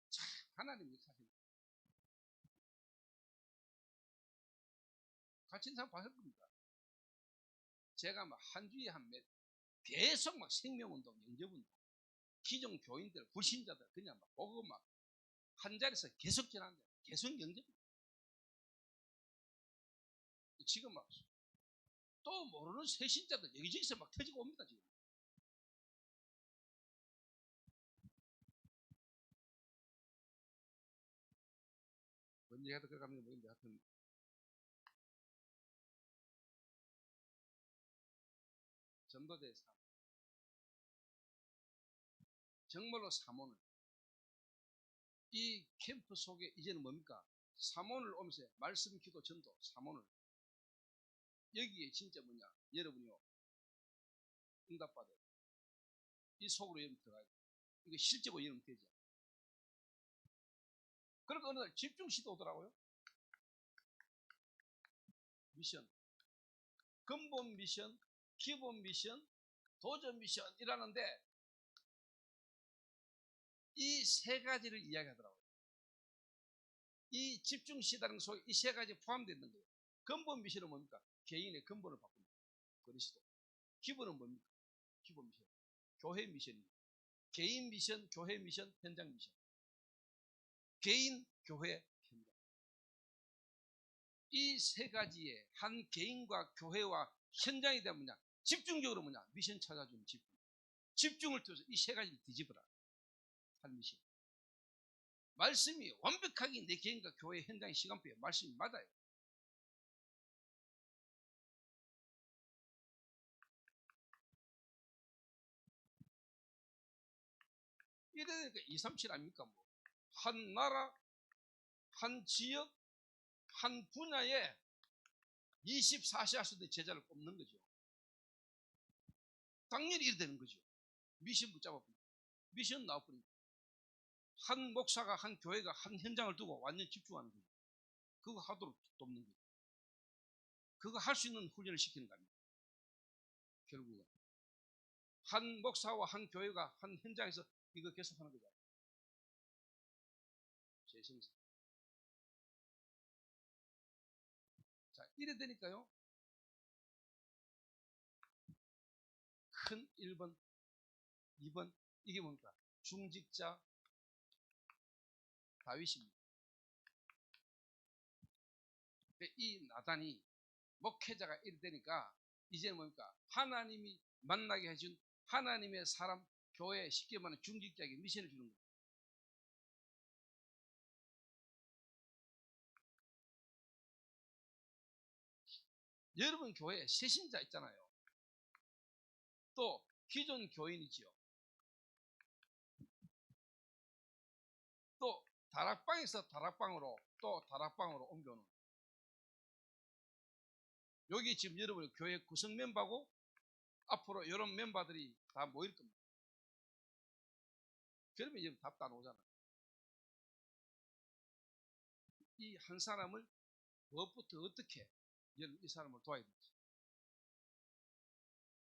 참 하나님 역사십니다. 같이 있는 사람 봤을 겁니다. 제가 막 한 주에 계속 막 생명운동, 영접운동, 기존 교인들, 불신자들 그냥 막 보고 막 한 자리에서 계속 전하는데 계속 영접. 지금 막 또 모르는 새신자들 여기저기서 막 터지고 옵니다 지금. 언제 해도 그러가는 게 뭐인데 하여튼 전도자의 삶, 정말로 사모는 이 캠프 속에 이제는 뭡니까? 삼원을 오면서 말씀, 기도, 전도, 삼원을 여기에 진짜 뭐냐? 여러분이요 응답받아요. 이 속으로 여러분 들어가야 돼요. 이거 실제로 여러분 되죠. 그러니까 어느 날 집중시도 오더라고요. 미션, 근본 미션, 기본 미션, 도전 미션 이라는데 이 세 가지를 이야기하더라고요. 이 집중시다는 속에 이 세 가지 포함되어 있는 거예요. 근본 미션은 뭡니까? 개인의 근본을 바꿉니다. 그리스도. 기본은 뭡니까? 기본 미션. 교회 미션입니다. 개인 미션, 교회 미션, 현장 미션. 개인, 교회, 현장. 이 세 가지에 한 개인과 교회와 현장이 되면 뭐냐? 집중적으로 뭐냐? 미션 찾아주는 집중. 집중을 통해서 이 세 가지를 뒤집어라. 한 미션. 말씀이 완벽하게 내 개인과 교회 현장의 시간표에 말씀이 맞아요. 이러니까 237 아닙니까? 뭐. 한 나라, 한 지역, 한 분야에 24시 할 수 있는 제자를 뽑는 거죠. 당연히 이래 되는 거죠. 미션 붙잡아버리니까. 미션 나와버리니까. 한 목사가, 한 교회가, 한 현장을 두고 완전 집중하는 거죠. 그거 하도록 돕는 거죠. 그거 할 수 있는 훈련을 시키는 거 아닙니까? 결국은. 한 목사와 한 교회가 한 현장에서 이거 계속하는 거죠. 재생산. 자, 이래 되니까요. 큰 1번, 2번, 이게 뭡니까? 중직자 다윗입니다. 이 나단이 목회자가 이래 되니까 이제는 뭡니까? 하나님이 만나게 해준 하나님의 사람, 교회, 쉽게 말하면 중직자에게 미션을 주는 거예요. 여러분 교회에 새신자 있잖아요. 또 기존 교인이지요. 또 다락방에서 다락방으로 또 다락방으로 옮겨오는. 여기 지금 여러분 교회 구성 멤버고 앞으로 이런 멤버들이 다 모일 겁니다. 그러면 이제 답도 안 오잖아요. 이 한 사람을 무엇부터 어떻게 이 사람을 도와야 될지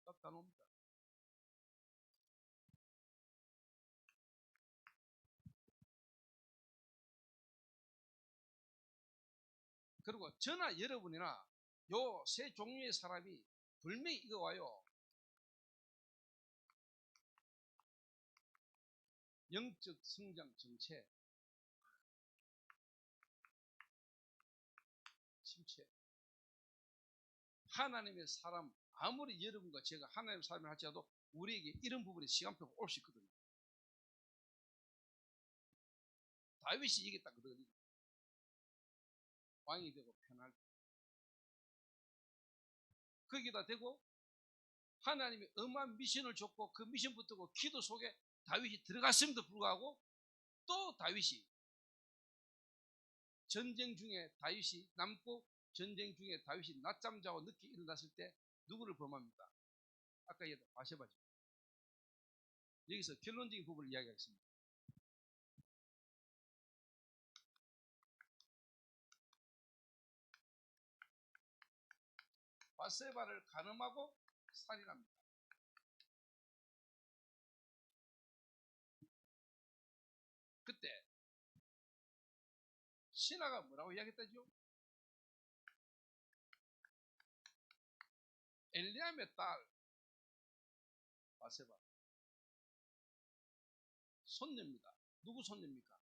답도 안 옵니다. 그리고 저나 여러분이나 요 세 종류의 사람이 분명히 이거 와요. 영적 성장 정체, 침체. 하나님의 사람, 아무리 여러분과 제가 하나님의 사람을 할지라도 우리에게 이런 부분에 시간표가 올 수 있거든요. 다윗이 이겼다거든요. 왕이 되고 편할 때. 거기다 대고 하나님이 엄한 미션을 줬고 그 미션 붙들고 기도 속에 다윗이 들어갔음에도 불구하고 또 다윗이 전쟁 중에 다윗이 남고 전쟁 중에 다윗이 낮잠 자고 늦게 일어났을 때 누구를 범합니까? 아까 얘기했던 바세바죠. 여기서 결론적인 부분을 이야기하겠습니다. 바세바를 간음하고 살인합니다. 그때 신하가 뭐라고 이야기했다죠? 엘리암의 딸 바세바 손녀입니다. 누구 손녀입니까?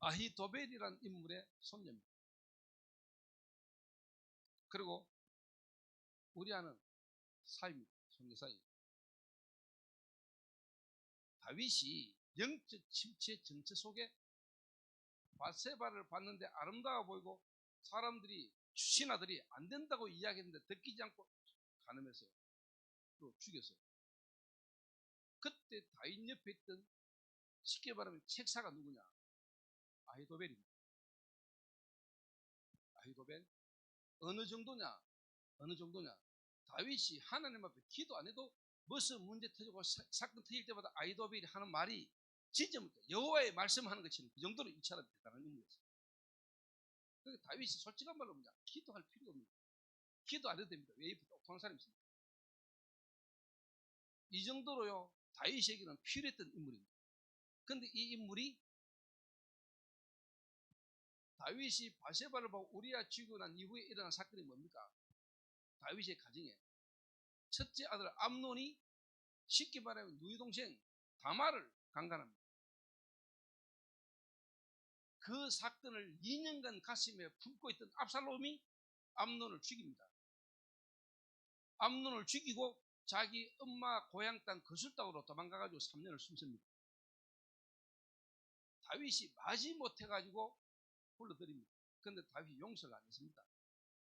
아히도벨이라는 인물의 손녀입니다. 그리고 우리아는 사입니다. 손녀 사이. 다윗이 영적 침체 정체 속에 바세바를 봤는데 아름다워 보이고 사람들이 신하들이 안 된다고 이야기했는데 듣기지 않고 간음해서 또 죽였어요. 그때 다윗 옆에 있던 쉽게 말하면 책사가 누구냐? 아히도벨입니다. 아히도벨. 어느 정도냐? 어느 정도냐? 다윗이 하나님 앞에 기도 안 해도 무슨 문제 터지고 사건 터질 때마다 아히도벨이 하는 말이 진짜 여호와의 말씀하는 것처럼 그 정도로 이 사람이 대단한 인물이었어요. 그러니까 다윗이 솔직한 말로 뭐냐? 기도할 필요가 없는 거예요. 기도 안 해도 됩니다. 왜 똑똑한 사람이 있습니다. 이 정도로요, 다윗에게는 필요했던 인물입니다. 근데 이 인물이 다윗이 바세바를 보고 우리야 죽이고 난 이후에 일어난 사건이 뭡니까? 다윗의 가정에 첫째 아들 암논이 쉽게 말하면 누이 동생 다말을 강간합니다. 그 사건을 2년간 가슴에 품고 있던 압살롬이 암논을 죽입니다. 암논을 죽이고 자기 엄마 고향 땅 거술 땅으로 도망가가지고 3년을 숨습니다. 다윗이 마지 못해가지고 불러들입니다. 그런데 다윗이 용서가 안 했습니다.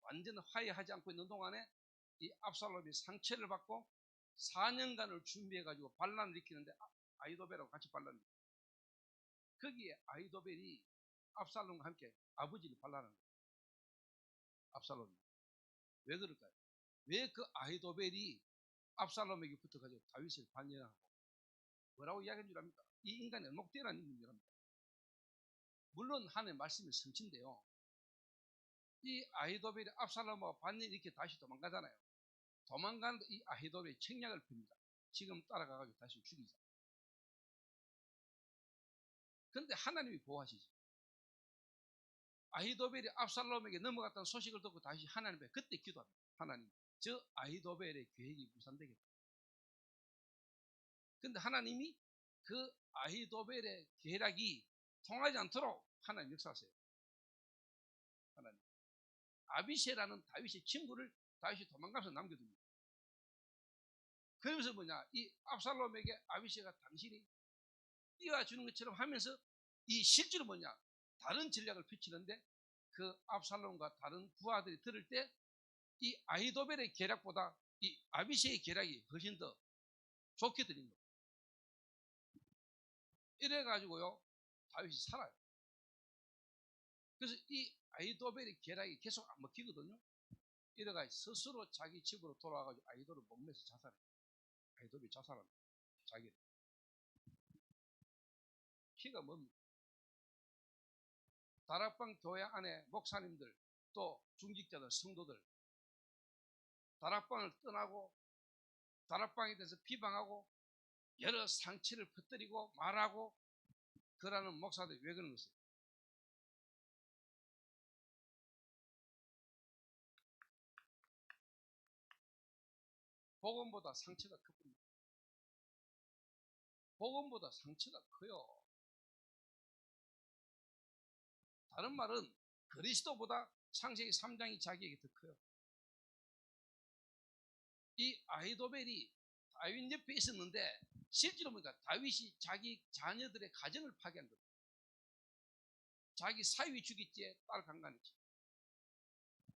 완전 화해하지 않고 있는 동안에 이 압살롬이 상처를 받고 4년간을 준비해가지고 반란을 일으키는데 아히도벨하고 같이 반란을 일으킵니다. 거기에 아히도벨이 압살롬과 함께 아버지를 반란한 거예요. 압살롬이. 왜 그럴까요? 왜 그 아히도벨이 압살롬에게 붙어가지고 다윗을 반역하고 뭐라고 이야기한 줄 압니까? 이 인간이 얼마나 뛰어난 인물인 줄 압니까? 물론 하나님의 말씀이 성취인데요, 이 아히도벨이 압살롬하고 반역 이렇게 다시 도망가잖아요. 도망가는데 이 아히도벨이 책략을 핍니다. 지금 따라가가지고 다시 죽이자. 근데 하나님이 보호하시죠. 아히도벨이 압살롬에게 넘어갔다는 소식을 듣고 다시 하나님께 그때 기도합니다. 하나님, 저 아히도벨의 계획이 무산되겠다. 근데 하나님이 그 아히도벨의 계략이 통하지 않도록 하나님 역사하세요. 하나님. 아비새라는 다윗의 친구를 다윗이 도망가면서 남겨둡니다. 그러면서 뭐냐, 이 압살롬에게 아비새가 당신이 띄워주는 것처럼 하면서 이 실제로 뭐냐, 다른 전략을 펼치는데 그 압살롬과 다른 부하들이 들을 때 이 아히도벨의 계략보다 이 아비새의 계략이 훨씬 더 좋게 들린 겁니다. 이래가지고요, 다윗이 살아요. 그래서 이 아히도벨의 계략이 계속 안 먹히거든요. 이래가 스스로 자기 집으로 돌아와가지고 아히도를 목매서 자살해요. 아히도벨이 자살합니다. 자기를. 피가 뭡니까? 다락방 교회 안에 목사님들, 또 중직자들, 성도들, 다락방을 떠나고 다락방에 대해서 비방하고 여러 상처를 퍼뜨리고 말하고 그러는 목사들이 왜 그런 것이에요? 복음보다 상처가 큽니다. 복음보다 상처가 커요. 다른 말은 그리스도보다 창세기 3장이 자기에게 더 커요. 이 아히도벨이 다윗 옆에 있었는데 실제로 보니까 다윗이 자기 자녀들의 가정을 파괴한 겁니다. 자기 사위 죽였지, 딸 강간했지.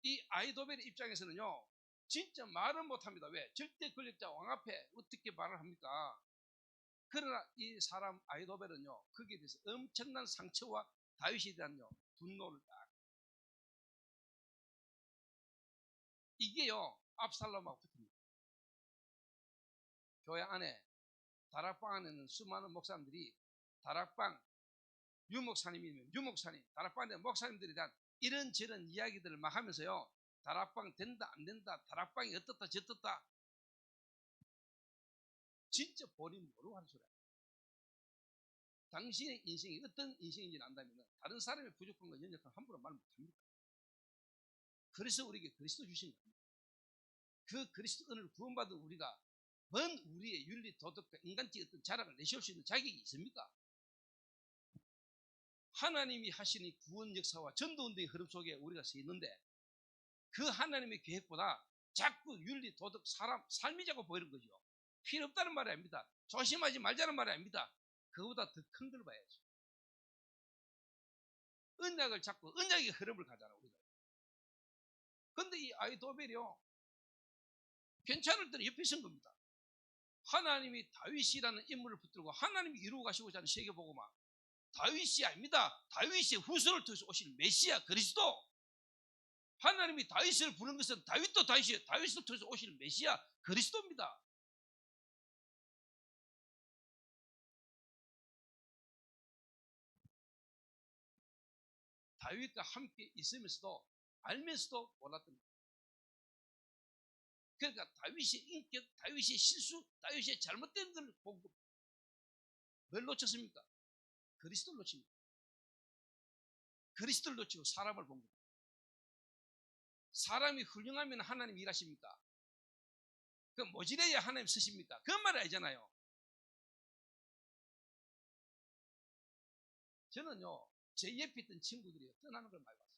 이 아히도벨의 입장에서는요, 진짜 말은 못합니다. 왜? 절대 권력자 왕 앞에 어떻게 말을 합니까? 그러나 이 사람 아히도벨은요, 거기에 대해서 엄청난 상처와 다윗에 대한 분노를 딱. 이게요, 압살롬하고 붙습니다. 교회 안에 다락방 안에 있는 수많은 목사님들이 다락방 유목사님이면 유목사님, 다락방 안에 목사님들에 대한 이런저런 이야기들을 막 하면서요, 다락방 된다 안 된다, 다락방이 어떻다 저떻다, 진짜 본인 모르고 하는 소리야. 당신의 인생이 어떤 인생인지 안다면 다른 사람의 부족한 거 연약한 함부로 말 못합니다. 그래서 우리에게 그리스도 주신 겁니다. 그 그리스도 은혜를 구원받은 우리가 뭔 우리의 윤리 도덕과 인간적인 어떤 자랑을 내세울 수 있는 자격이 있습니까? 하나님이 하시는 구원 역사와 전도운동의 흐름 속에 우리가 서 있는데 그 하나님의 계획보다 자꾸 윤리 도덕 사람 삶이 자꾸 보이는 거죠. 필요 없다는 말이 아닙니다. 조심하지 말자는 말이 아닙니다. 그거보다 더 큰 걸 봐야죠. 언약을 잡고 언약의 흐름을 가잖아 우리가. 근데 이 아히도벨이요, 괜찮을 때는 옆에 있은 겁니다. 하나님이 다윗이라는 인물을 붙들고 하나님이 이루어 가시고자 하는 세계복음화, 다윗이 아닙니다. 다윗의 후손을 통해서 오실 메시아 그리스도. 하나님이 다윗을 부른 것은 다윗도 다윗이에요. 다윗을 통해서 오실 메시아 그리스도입니다. 다윗과 함께 있으면서도 알면서도 몰랐던 거예요. 그러니까 다윗의 인격, 다윗의 실수, 다윗의 잘못된 걸 보고 뭘 놓쳤습니까? 그리스도를 놓칩니다. 그리스도를 놓치고 사람을 본 겁니다. 사람이 훌륭하면 하나님 일하십니까? 그 모질해야 하나님 쓰십니까? 그런 말 알잖아요. 저는요, 제 옆에 있던 친구들이 떠나는 걸 많이 봤어요.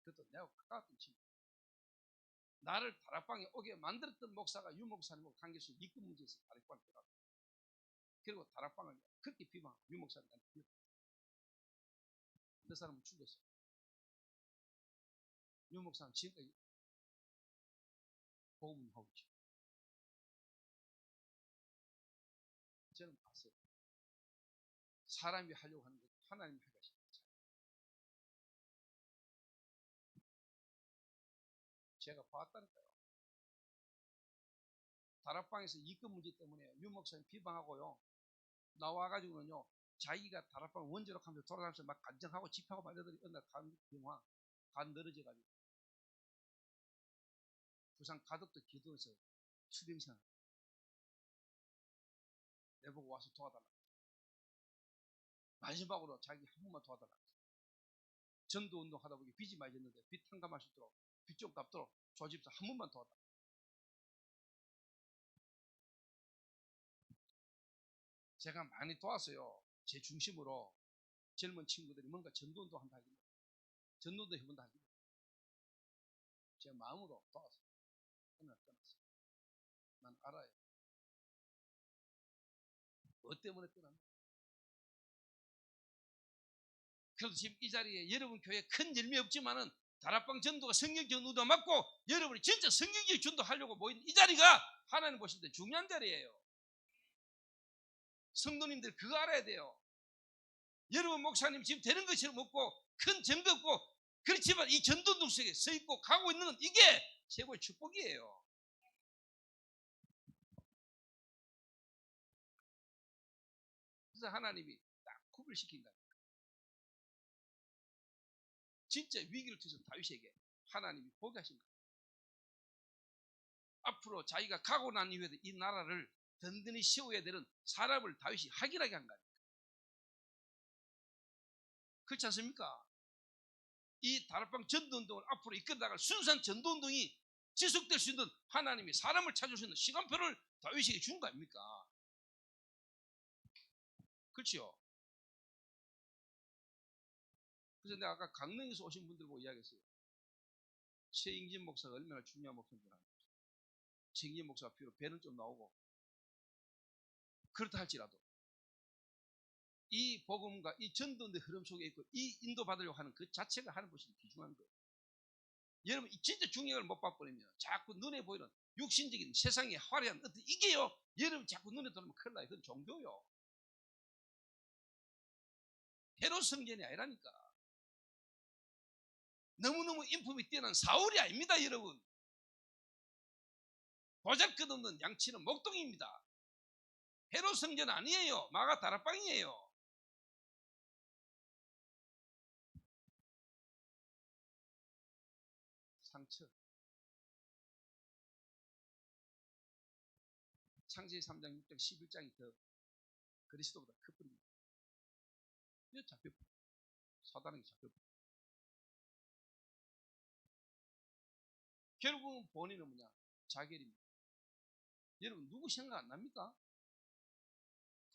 그것도 내가 가까웠던 친구. 나를 다락방에 오게 만들었던 목사가 유 목사님하고 관계에서 입금 문제에서 다락방을 떠나고, 그리고 다락방을 그렇게 비방하고 유 목사님한테 비방하고, 그 사람은 죽었어요. 유 목사는 지금까지 복음을 하고 있죠. 저는 봤어요. 사람이 하려고 하는 것 하나님이 하게 하십니다. 제가 봤다니까요. 다락방에서 입금 문제 때문에 유 목사님 비방하고요, 나와가지고는요, 자기가 다락방 원자로 하면서 돌아다니면서 막 간증하고 집회하고 막 이러더니 어느 날 간 늘어져가지고 부산 가덕도 기도에서 수병생 내보고 와서 도와달라. 마지막으로 자기 한 번만 도와달라. 전도 운동 하다 보니 빚이 많이 졌는데 빚 탕감할 수 있도록, 빚 좀 갚도록 조집사 한 번만 도와달라. 제가 많이 도왔어요. 제 중심으로 젊은 친구들이 뭔가 전도 운동 한다 하길래, 전도 운동 해본다 하길래 제 마음으로 도왔어요. 그날 떠났어요. 난 알아요. 뭐 때문에 떠났나? 그래도 지금 이 자리에 여러분 교회에 큰 열매 없지만은 다락방 전도가 성경적 누도 맞고 여러분이 진짜 성경적 전도 하려고 모인 이 자리가 하나님 보실 때 중요한 자리예요. 성도님들 그거 알아야 돼요. 여러분 목사님 지금 되는 것처럼 없고 큰 증거 없고 그렇지만 이 전도운동 속에 서 있고 가고 있는 건 이게 최고의 축복이에요. 그래서 하나님이 딱 구별시킨다. 진짜 위기를 통해서 다윗에게 하나님이 보게 하신 거예요. 앞으로 자기가 가고 난 이후에도 이 나라를 든든히 세워야 되는 사람을 다윗이 확인하게 한 거예요. 그렇지 않습니까? 이 다락방 전도운동을 앞으로 이끌어나갈 순수한 전도운동이 지속될 수 있는 하나님이 사람을 찾을 수 있는 시간표를 다윗에게 준 거 아닙니까? 그렇죠? 그래서 내가 아까 강릉에서 오신 분들 보고 이야기했어요. 최인진 목사가 얼마나 중요한 목사인 줄 아는 거죠. 최인진 목사가 비록 배는 좀 나오고 그렇다 할지라도 이 복음과 이 전도의 흐름 속에 있고 이 인도받으려고 하는 그 자체가 하는 것이 귀중한 거예요. 여러분 진짜 중요한 걸 못 봐버리면 자꾸 눈에 보이는 육신적인 세상의 화려한 어떤 이게요, 여러분 자꾸 눈에 들어오면 큰일 나요. 그건 종교요. 헤롯 성전이 아니라니까. 너무너무 인품이 뛰어난 사울이 아닙니다. 여러분 보잘것없는 양치는 목동입니다. 헤롯 성전 아니에요. 마가 다락방이에요. 상처. 창세기 3장 6장 11장이 더 그리스도보다 커버립니다. 이거 잡혀버려. 사단에게 잡혀버려. 결국은 본인은 뭐냐? 자결입니다. 여러분 누구 생각 안 납니까?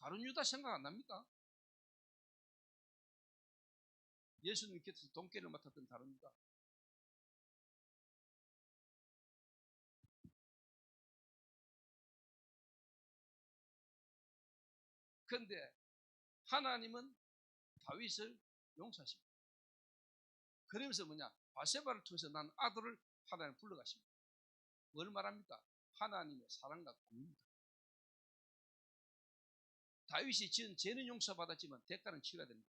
가룟 유다 생각 안 납니까? 예수님 곁에서 돈깨를 맡았던 가룟 유다. 그런데 하나님은 다윗을 용서하십니다. 그러면서 뭐냐? 바세바를 통해서 난 아들을 하나님 불러가십니다. 뭘 말합니까? 하나님의 사랑과 공입니다. 다윗이 지은 죄는 용서받았지만 대가는 치러야 됩니다.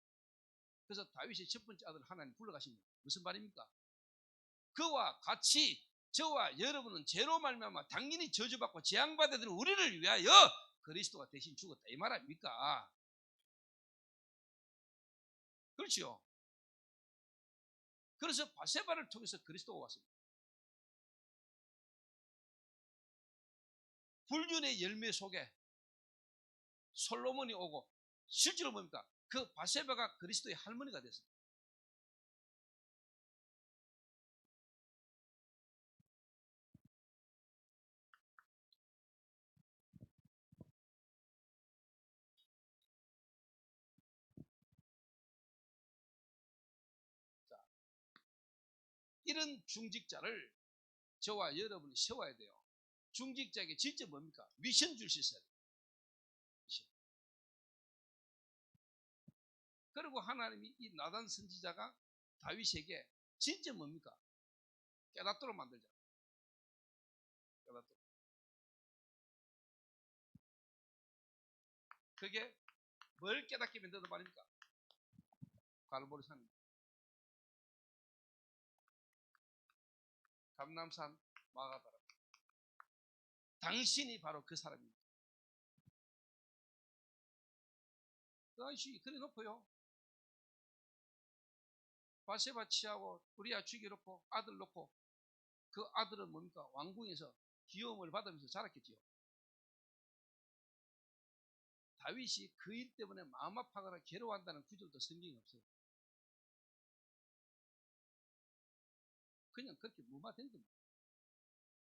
그래서 다윗의 첫 번째 아들 하나님 불러가신 거예요. 무슨 말입니까? 그와 같이 저와 여러분은 죄로 말미암아 당연히 저주받고 재앙받아야 되는 우리를 위하여 그리스도가 대신 죽었다 이 말 아닙니까? 그렇죠. 그래서 바세바를 통해서 그리스도가 왔습니다. 불륜의 열매 속에 솔로몬이 오고 실제로 뭡니까? 그 바세바가 그리스도의 할머니가 됐습니다. 자, 이런 중직자를 저와 여러분이 세워야 돼요. 중직자에게 진짜 뭡니까? 미션 줄 수 있어야 돼요. 미션. 그리고 하나님이 이 나단 선지자가 다윗에게 진짜 뭡니까? 깨닫도록 만들자. 깨닫도록. 그게 뭘 깨닫게 만든단 말입니까? 갈보리산, 감남산, 마가다라. 당신이 바로 그 사람입니다. 다윗이 그리 높아요. 바세바 취하고 우리아 죽여놓고 아들 놓고 그 아들은 뭡니까? 왕궁에서 귀여움을 받으면서 자랐겠지요. 다윗이 그 일 때문에 마음 아파하거나 괴로워한다는 구절도 성경에 없어요. 그냥 그렇게 무마된 겁니다.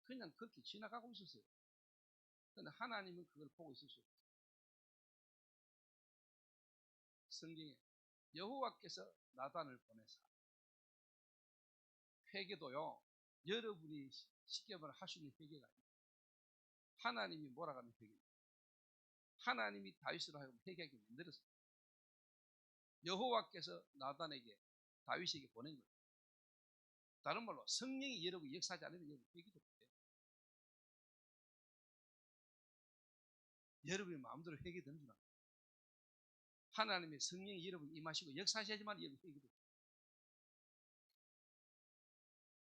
그냥 그렇게 지나가고 있었어요. 그런데 하나님은 그걸 보고 있었어요. 성경에 여호와께서 나단을 보내사 회개도요 여러분이 쉽게 말하면 할 수 있는 회개가 아니에요. 하나님이 몰아가는 회개입니다. 하나님이 다윗으로 하여금 회개하게 만들었어요. 여호와께서 나단에게 다윗에게 보낸 거예요. 다른 말로 성령이 여러분 역사하지 않으면 여러분 회개도 못해요. 여러분의 마음대로 회개 던지나 하나님의 성령이 여러분 임하시고 역사하셔야지만 여러분 회개도 돼요.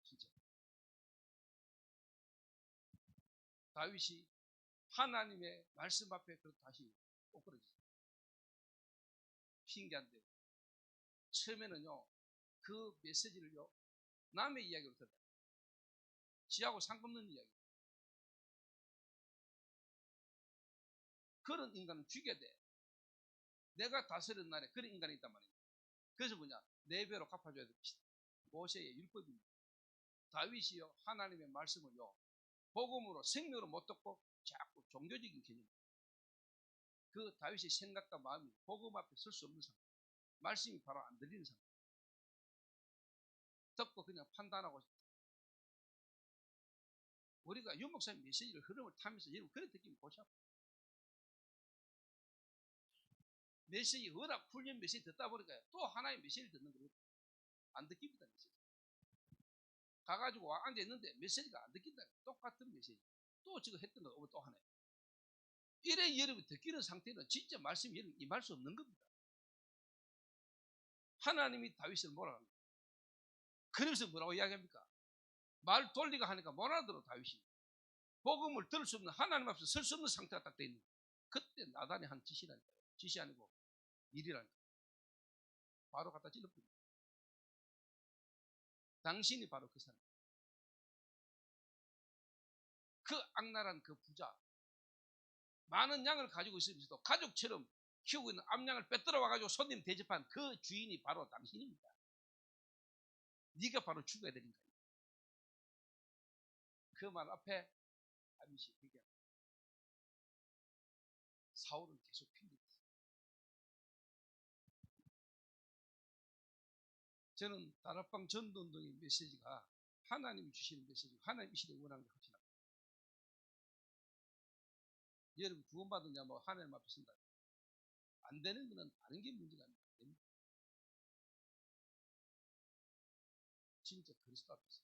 진짜 다윗이 하나님의 말씀 앞에 다시 꼬꾸라졌어요. 핑계한데 처음에는요 그 메시지를요 남의 이야기로 들어요. 지하고 상관없는 이야기. 그런 인간은 죽여야 돼. 내가 다스리는 날에 그런 인간이 있단 말이에요. 그래서 뭐냐? 4배로 갚아줘야 됩니다. 모세의 율법입니다. 다윗이요 하나님의 말씀을요 복음으로 생명으로 못 듣고 자꾸 종교적인 개념. 그 다윗의 생각과 마음이 복음 앞에 설 수 없는 상태. 말씀이 바로 안 들리는 상태. 듣고 그냥 판단하고 우리가 유 목사님 메시지를 흐름을 타면서 여러분 그런 느낌 보셔. 메시지 워낙 훈련 메시지 듣다 보니까 또 하나의 메시지를 듣는 거예요. 안 듣깁니다. 메시지. 가가지고 앉아있는데 메시지가 안 듣긴다. 똑같은 메시지. 또 지금 했던 거 또 하나요. 이래 여러분 듣기는 상태는 진짜 말씀이 여러분 임할 수 없는 겁니다. 하나님이 다윗을 몰아갑니다. 그러면서 뭐라고 이야기합니까? 말 돌리가 하니까 못 알아들어 다윗이. 복음을 들을 수 없는 하나님 앞에서 설 수 없는 상태가 딱 돼 있는 거예요. 그때 나단이 한 짓이라니까요. 짓이 아니고 일이라니까요. 바로 갖다 찔러버립니다. 당신이 바로 그 사람. 그 악랄한 그 부자. 많은 양을 가지고 있으면서도 가족처럼 키우고 있는 암양을 빼들어 와가지고 손님 대접한 그 주인이 바로 당신입니다. 네가 바로 죽어야 되는 거예요. 그 말 앞에 다윗이 회개합니다. 사울은 계속 핑계댔어요. 저는 다락방 전도운동의 메시지가 하나님이 주시는 메시지, 하나님 이 시대에 원하는 게 확실합니다. 여러분 구원받은 자 뭐 하나님 앞에 쓴다. 안 되는 거는 다른 게 문제가 아닙니다. 진짜 그리스도 앞에서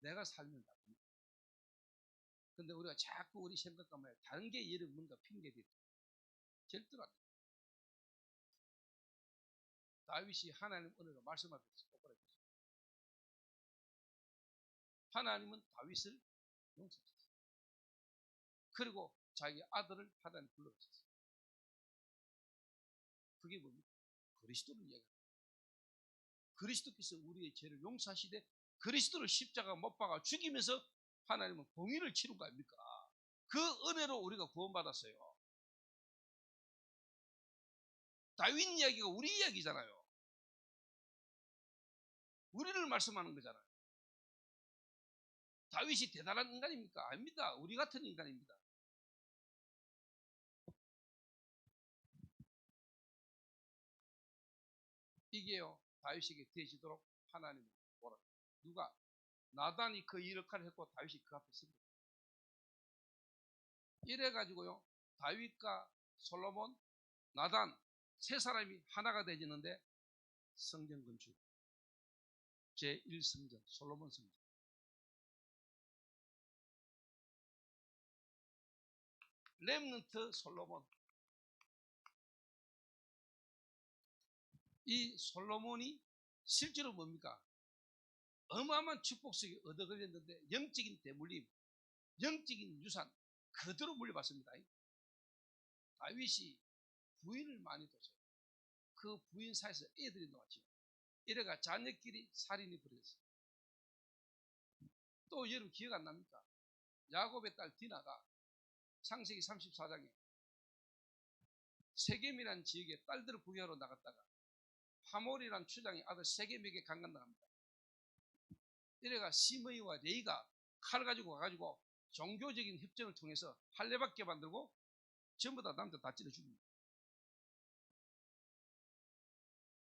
내가 살면 다 됩니다. 근데 우리가 자꾸 우리 생각과 말에 다른 게 여러분 뭔가 핑계대요. 절대로 안 됩니다. 다윗이 하나님 은혜로 말씀할 때 똑바로 했습니다. 하나님은 다윗을 용서하셨어요. 그리고 자기 아들을 하나님 불러주셨어요. 그게 뭡니까? 그리스도를 이야기합니다. 그리스도께서 우리의 죄를 용서하시되 그리스도를 십자가 못 박아 죽이면서 하나님은 공의를 치른 거 아닙니까? 그 은혜로 우리가 구원받았어요. 다윗 이야기가 우리 이야기잖아요. 우리를 말씀하는 거잖아요. 다윗이 대단한 인간입니까? 아닙니다. 우리 같은 인간입니다. 이게요, 다윗에게 되지도록 하나님은 뭐라? 누가? 나단이 그 역할을 했고 다윗이 그 앞에 섭니다. 이래가지고요, 다윗과 솔로몬, 나단 세 사람이 하나가 되지는데 성전 건축, 제1성전, 솔로몬 성전. 렘넌트 솔로몬. 이 솔로몬이 실제로 뭡니까? 어마어마한 축복 속에 얻어 걸렸는데 영적인 대물림, 영적인 유산 그대로 물려받습니다. 다윗이 부인을 많이 뒀어요. 그 부인 사이에서 애들이 나왔죠. 이래가 자녀끼리 살인이 벌어졌어요. 또 여러분 기억 안 납니까? 야곱의 딸 디나가 창세기 34장에 세겜이라는 지역에 딸들을 구경하러 나갔다가 하몰이라는 추장이 아들 세겜에게 강간당합니다. 이래가 시므이와 레이가 칼을 가지고 와가지고 종교적인 협정을 통해서 할례받게 만들고 전부 다 남자 다 찔러 죽입니다.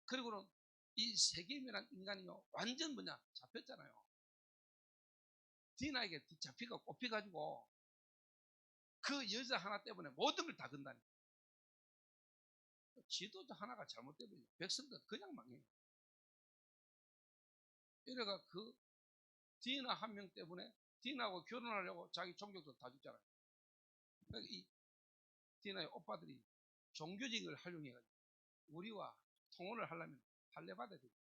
그리고는 이 세겜이라는 인간이요 완전 뭐냐 잡혔잖아요. 디나에게 잡히가 꼽혀가지고 그 여자 하나 때문에 모든 걸 다 건다니. 지도자 하나가 잘못되면 백성들 그냥 망해요. 이래가 그 디나 한 명 때문에 디나하고 결혼하려고 자기 종족도 다 죽잖아요. 그러니까 이 디나의 오빠들이 종교적인 걸 활용해가지고 우리와 통혼을 하려면 할례받아야 됩니다.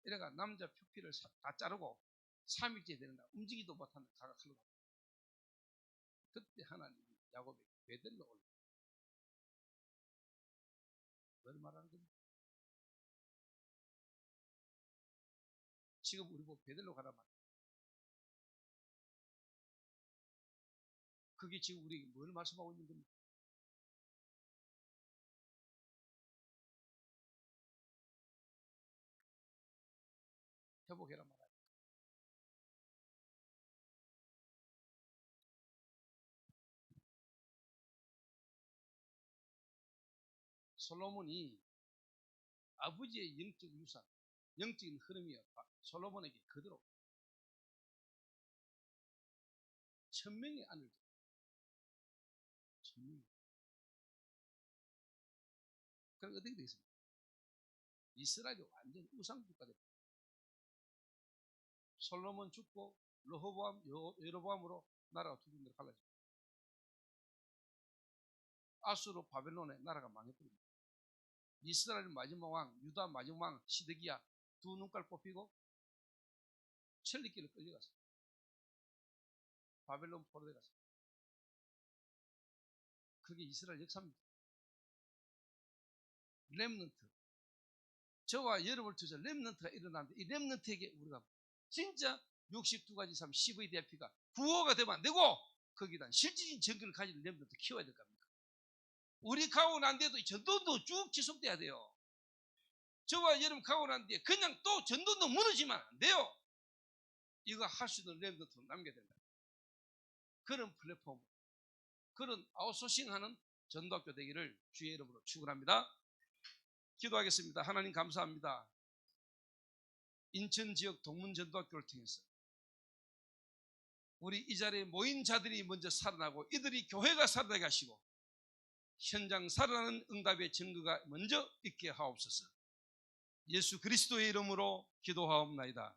이래가 남자 표피를 다 자르고 3일째 되는 날 움직이도 못하는 가각하러 갑니다. 그때 하나님이 야곱에게 베델로 올라. 뭘 말하는 겁니까? 지금 우리 보고 베델로 가란 말이에요. 그게 지금 우리에게 뭘 말씀하고 있는 겁니까? 회복해라 말이에요. 솔로몬이 아버지의 영적 유산, 영적인 흐름이 솔로몬에게 그대로 1000명의 아들, 1000명. 그럼 어떻게 되겠습니까? 이스라엘이 완전 우상국가 됩니다. 솔로몬 죽고 르호보암, 여로보암으로 나라가 두 군데로 갈라집니다. 아수르 바벨론의 나라가 망해버립니다. 이스라엘 마지막 왕, 유다 마지막 왕 시드기야 두 눈깔 뽑히고 천리길을 끌려갔어요. 바벨론 포로에 갔어요. 그게 이스라엘 역사입니다. 렘넌트. 저와 여러분을 통해서 렘넌트가 일어나는데 이 렘넌트에게 우리가 진짜 62가지 삶 10의 대피가 구호가 되면 안 되고 거기다 실질적인 정기를 가진 렘넌트 키워야 될 겁니다. 우리 가고 난 뒤에도 전도도 쭉 지속돼야 돼요. 저와 여러분 가고 난 뒤에 그냥 또 전도도 무너지면 안 돼요. 이거 할 수 있는 렘넌트를 남겨야 된다. 그런 플랫폼, 그런 아웃소싱하는 전도학교 되기를 주의 이름으로 축원합니다. 기도하겠습니다. 하나님 감사합니다. 인천 지역 동문전도학교를 통해서 우리 이 자리에 모인 자들이 먼저 살아나고 이들이 교회가 살아나게 하시고 현장 살아나는 응답의 증거가 먼저 있게 하옵소서. 예수 그리스도의 이름으로 기도하옵나이다.